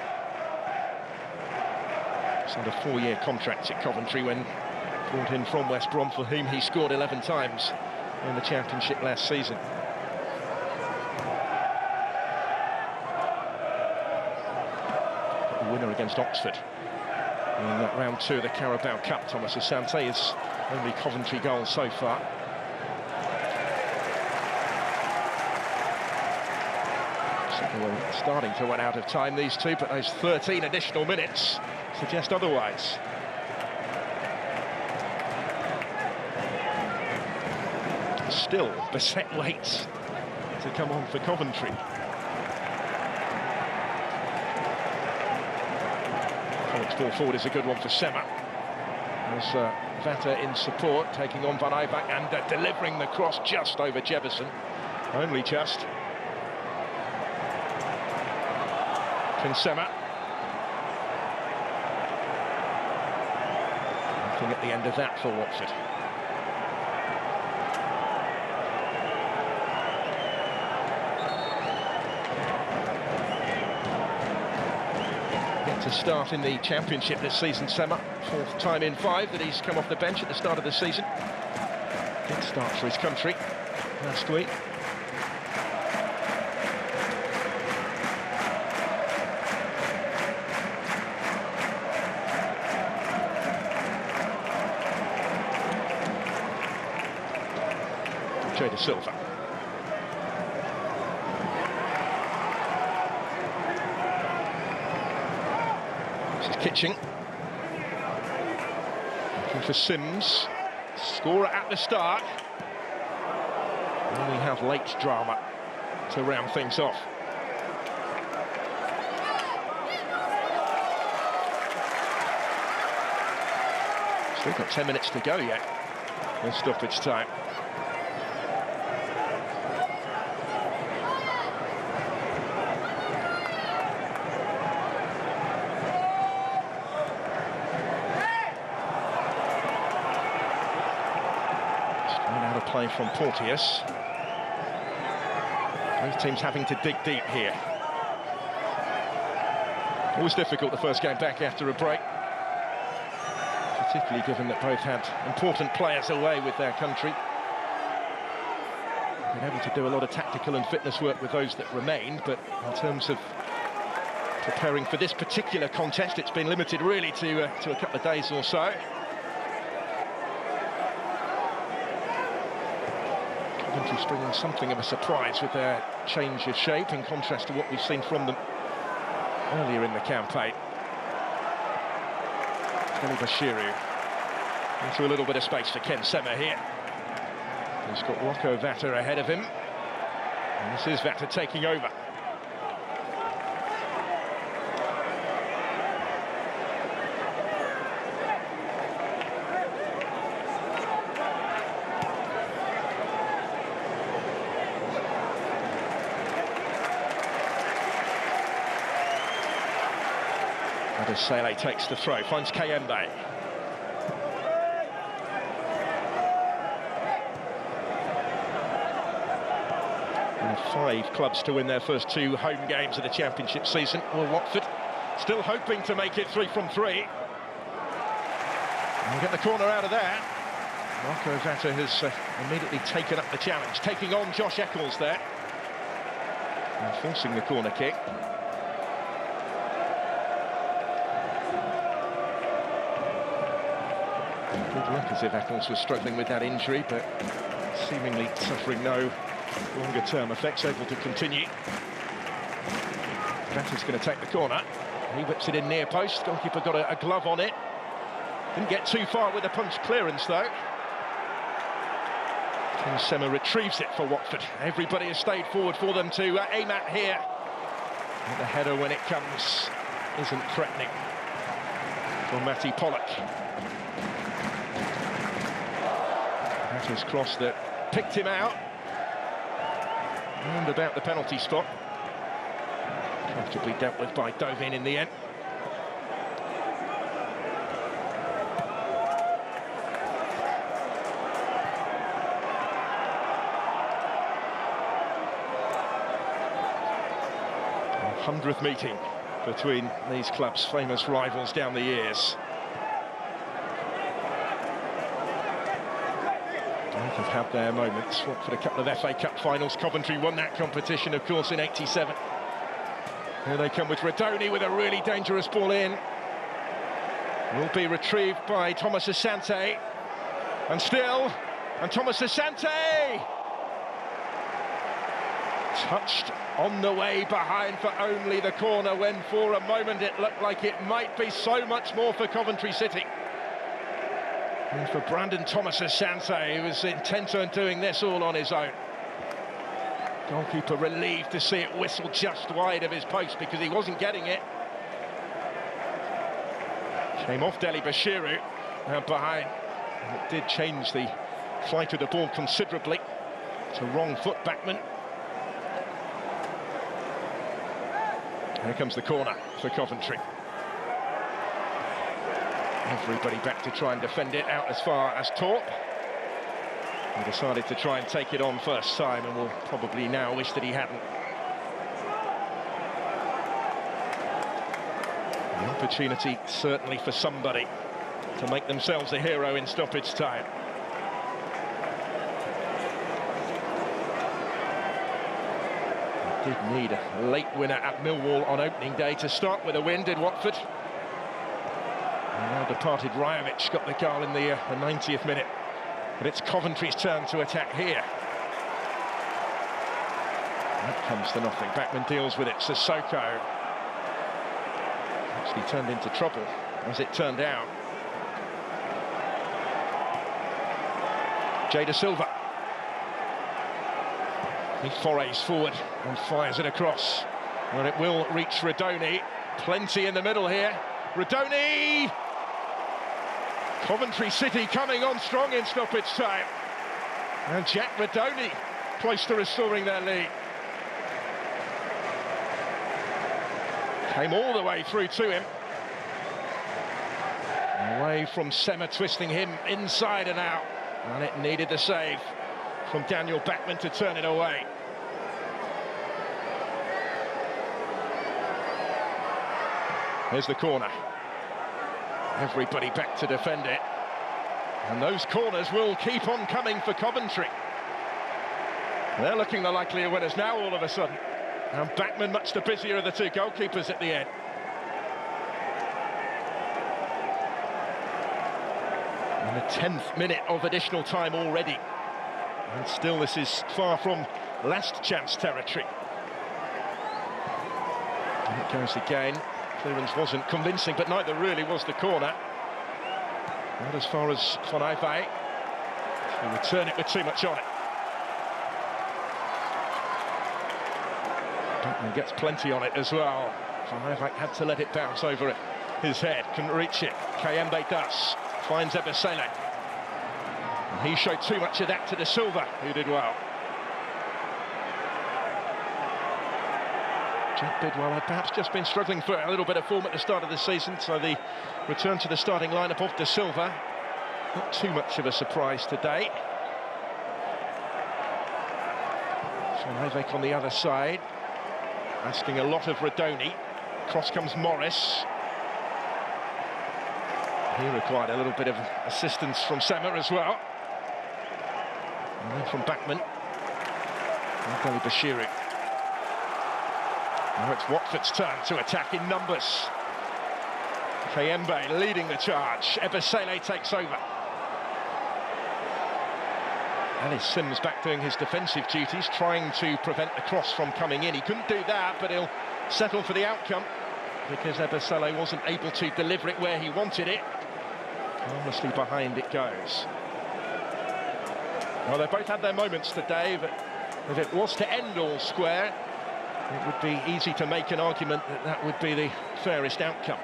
Speaker 1: Signed a 4-year contract at Coventry when brought in from West Brom, for whom he scored 11 times in the Championship last season. The winner against Oxford in that round 2 of the Carabao Cup. Thomas Asante is only Coventry goal so far. We're starting to run out of time, these two, but those 13 additional minutes suggest otherwise. Still, Besset waits to come on for Coventry. Collett's ball forward is a good one for Sema. There's Vata in support, taking on Van Eyck and delivering the cross just over Jefferson. Only just. Sema. Nothing at the end of that for Watford. Yet to start in the Championship this season, Sema. 4th time in 5 that he's come off the bench at the start of the season. Did start for his country last week. De Silva. This is Kitching. Looking for Sims. Scorer at the start. And we have late drama to round things off. Still got 10 minutes to go yet. No stoppage time. Play from Porteous. Both teams having to dig deep here. Always difficult the first game back after a break, particularly given that both had important players away with their country. Been able to do a lot of tactical and fitness work with those that remained, but in terms of preparing for this particular contest, it's been limited really to a couple of days or so. Coventry bringing something of a surprise with their change of shape in contrast to what we've seen from them earlier in the campaign. Bashiru into a little bit of space for Ken Sema here. He's got Rocco Vata ahead of him, and this is Vata taking over. Sele takes the throw, finds Kayembe. And 5 clubs to win their first 2 home games of the championship season. Well, Watford still hoping to make it 3 from 3. And get the corner out of there. Rocco Vata has immediately taken up the challenge, taking on Josh Eccles there, and forcing the corner kick. Good luck as if Eccles was struggling with that injury, but seemingly suffering no longer-term effects, able to continue. Vata's going to take the corner. He whips it in near post. Goalkeeper got a glove on it. Didn't get too far with a punch clearance, though. Ken Sema retrieves it for Watford. Everybody has stayed forward for them to aim at here. But the header, when it comes, isn't threatening for Matty Pollock. His cross that picked him out and about the penalty spot. Comfortably dealt with by Dovin in the end. A 100th meeting between these clubs, famous rivals down the years. Have had their moments. Watford a couple of FA Cup finals. Coventry won that competition, of course, in '87. Here they come with Redoni with a really dangerous ball in. Will be retrieved by Thomas Asante. And still, and Thomas Asante! Touched on the way behind for only the corner, when for a moment it looked like it might be so much more for Coventry City. And for Brandon Thomas Asante, who was intent on doing this all on his own. Goalkeeper relieved to see it whistle just wide of his post because he wasn't getting it. Came off Deli Bashiru, now behind. And it did change the flight of the ball considerably. It's a wrong foot backman. Here comes the corner for Coventry. Everybody back to try and defend it out as far as Torp. He decided to try and take it on first time and will probably now wish that he hadn't. An opportunity certainly for somebody to make themselves a hero in stoppage time. They did need a late winner at Millwall on opening day to start with a win, did Watford. Now departed Rajovic got the goal in the 90th minute, but it's Coventry's turn to attack here. That comes to nothing. Backman deals with it. Sissoko actually turned into trouble, as it turned out. Jada Silva. He forays forward and fires it across. Well, it will reach Redoni. Plenty in the middle here. Redoni! Coventry City coming on strong in stoppage time. And Jack Redoni close to restoring their lead. Came all the way through to him. Away from Sema, twisting him inside and out. And it needed the save from Daniel Backman to turn it away. Here's the corner. Everybody back to defend it. And those corners will keep on coming for Coventry. They're looking the likelier winners now all of a sudden. And Bachmann much the busier of the two goalkeepers at the end. And the 10th minute of additional time already. And still this is far from last chance territory. And it goes again. Clearance wasn't convincing, but neither really was the corner. Not as far as Van Ijve. He'll return it with too much on it. Bachmann gets plenty on it as well. Van Ijve had to let it bounce over his head, couldn't reach it. Kayembe does, finds Ebesele. And he showed too much of that to De Silva, who did well. Jack Bidwell had perhaps just been struggling for a little bit of form at the start of the season, so the return to the starting lineup of De Silva, not too much of a surprise today. Van Ijve on the other side, asking a lot of Radoni. Cross comes Morris. He required a little bit of assistance from Sema as well. And then from Bachmann. And Deli Bashiru. Now it's Watford's turn to attack in numbers. Kayembe leading the charge. Ebesele takes over. Ellis Sims back doing his defensive duties, trying to prevent the cross from coming in. He couldn't do that, but he'll settle for the outcome because Ebesele wasn't able to deliver it where he wanted it. Harmlessly behind it goes. Well, they both had their moments today, but if it was to end all square, it would be easy to make an argument that that would be the fairest outcome.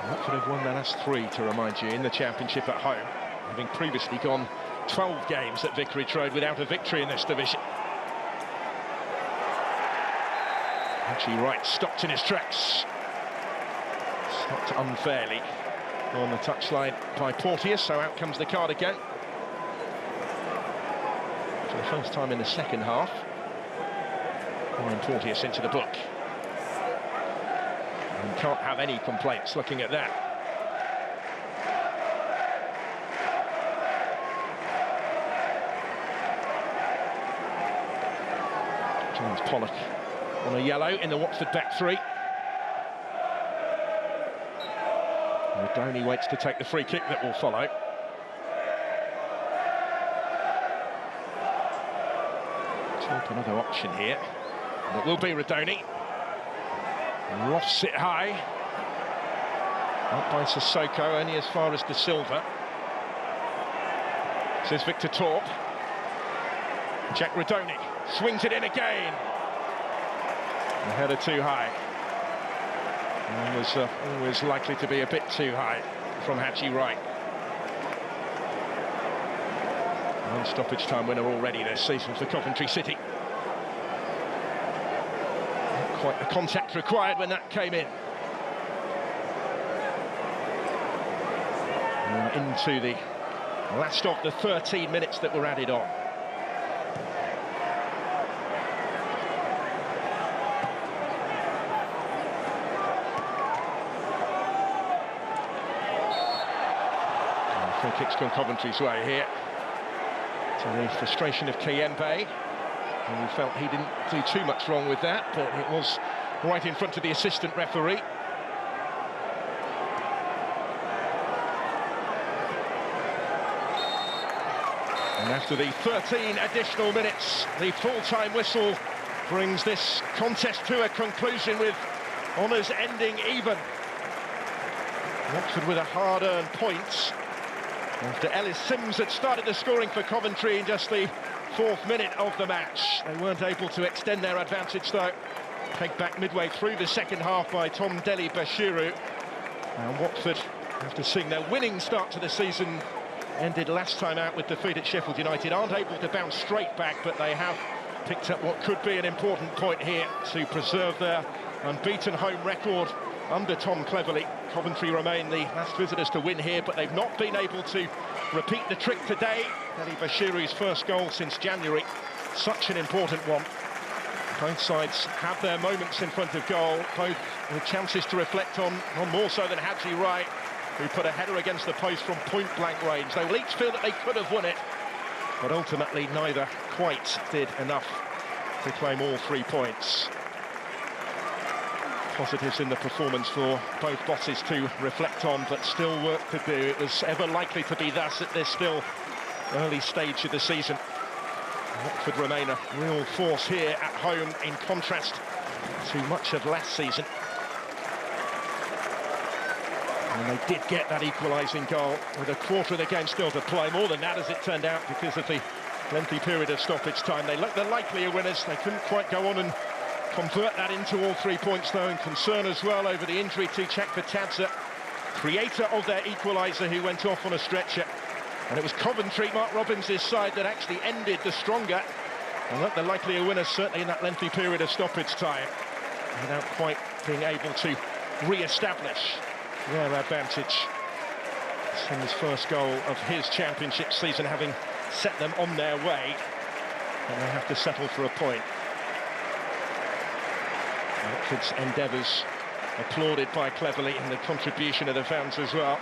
Speaker 1: Watford have won their last 3, to remind you, in the Championship at home, having previously gone 12 games at Vicarage Road without a victory in this division. Actually, Wright stopped in his tracks. Stopped unfairly on the touchline by Porteous, so out comes the card again. For the first time in the second half. Ryan Porteous into the book. And can't have any complaints looking at that. James Pollock on a yellow in the Watford back 3. Radoni waits to take the free kick that will follow. Take another option here. And it will be Radoni. Roths it high. Up by Sissoko, only as far as De Silva. This is Victor Torp. Jack Radoni swings it in again. The header too high. And was always likely to be a bit too high from Haji Wright. One stoppage time winner already this season for Coventry City. Not quite the contact required when that came in. And into the last of the 13 minutes that were added on. Free kick's gone Coventry's way here. To the frustration of Kayembe, who felt he didn't do too much wrong with that, but it was right in front of the assistant referee. And after the 13 additional minutes, the full-time whistle brings this contest to a conclusion with honours ending even. Watford with a hard-earned point. After Ellis Sims had started the scoring for Coventry in just the 4th minute of the match. They weren't able to extend their advantage though. Pegged back midway through the second half by Tom Deli Bashiru. And Watford, after seeing their winning start to the season, ended last time out with defeat at Sheffield United, aren't able to bounce straight back, but they have picked up what could be an important point here to preserve their unbeaten home record under Tom Cleverley. Coventry remain the last visitors to win here, but they've not been able to repeat the trick today. Eli Bashiru's first goal since January, such an important one. Both sides have their moments in front of goal, both with chances to reflect on more so than Hadji Wright, who put a header against the post from point-blank range. They will each feel that they could have won it, but ultimately neither quite did enough to claim all 3 points. Positives in the performance for both bosses to reflect on, but still work to do. It was ever likely to be thus at this still early stage of the season. Watford remain a real force here at home, in contrast to much of last season. And they did get that equalising goal with a quarter of the game still to play. More than that, as it turned out, because of the lengthy period of stoppage time. They looked the likelier winners. They couldn't quite go on and convert that into all 3 points, though, and concern as well over the injury to Chakvetadze, creator of their equaliser, who went off on a stretcher. And it was Coventry, Mark Robbins' side, that actually ended the stronger and looked the likelier winners, certainly in that lengthy period of stoppage time, without quite being able to re-establish their advantage. Son's first goal of his championship season, having set them on their way, and they have to settle for a point. Watford's endeavours applauded by Cleverley, and the contribution of the fans as well.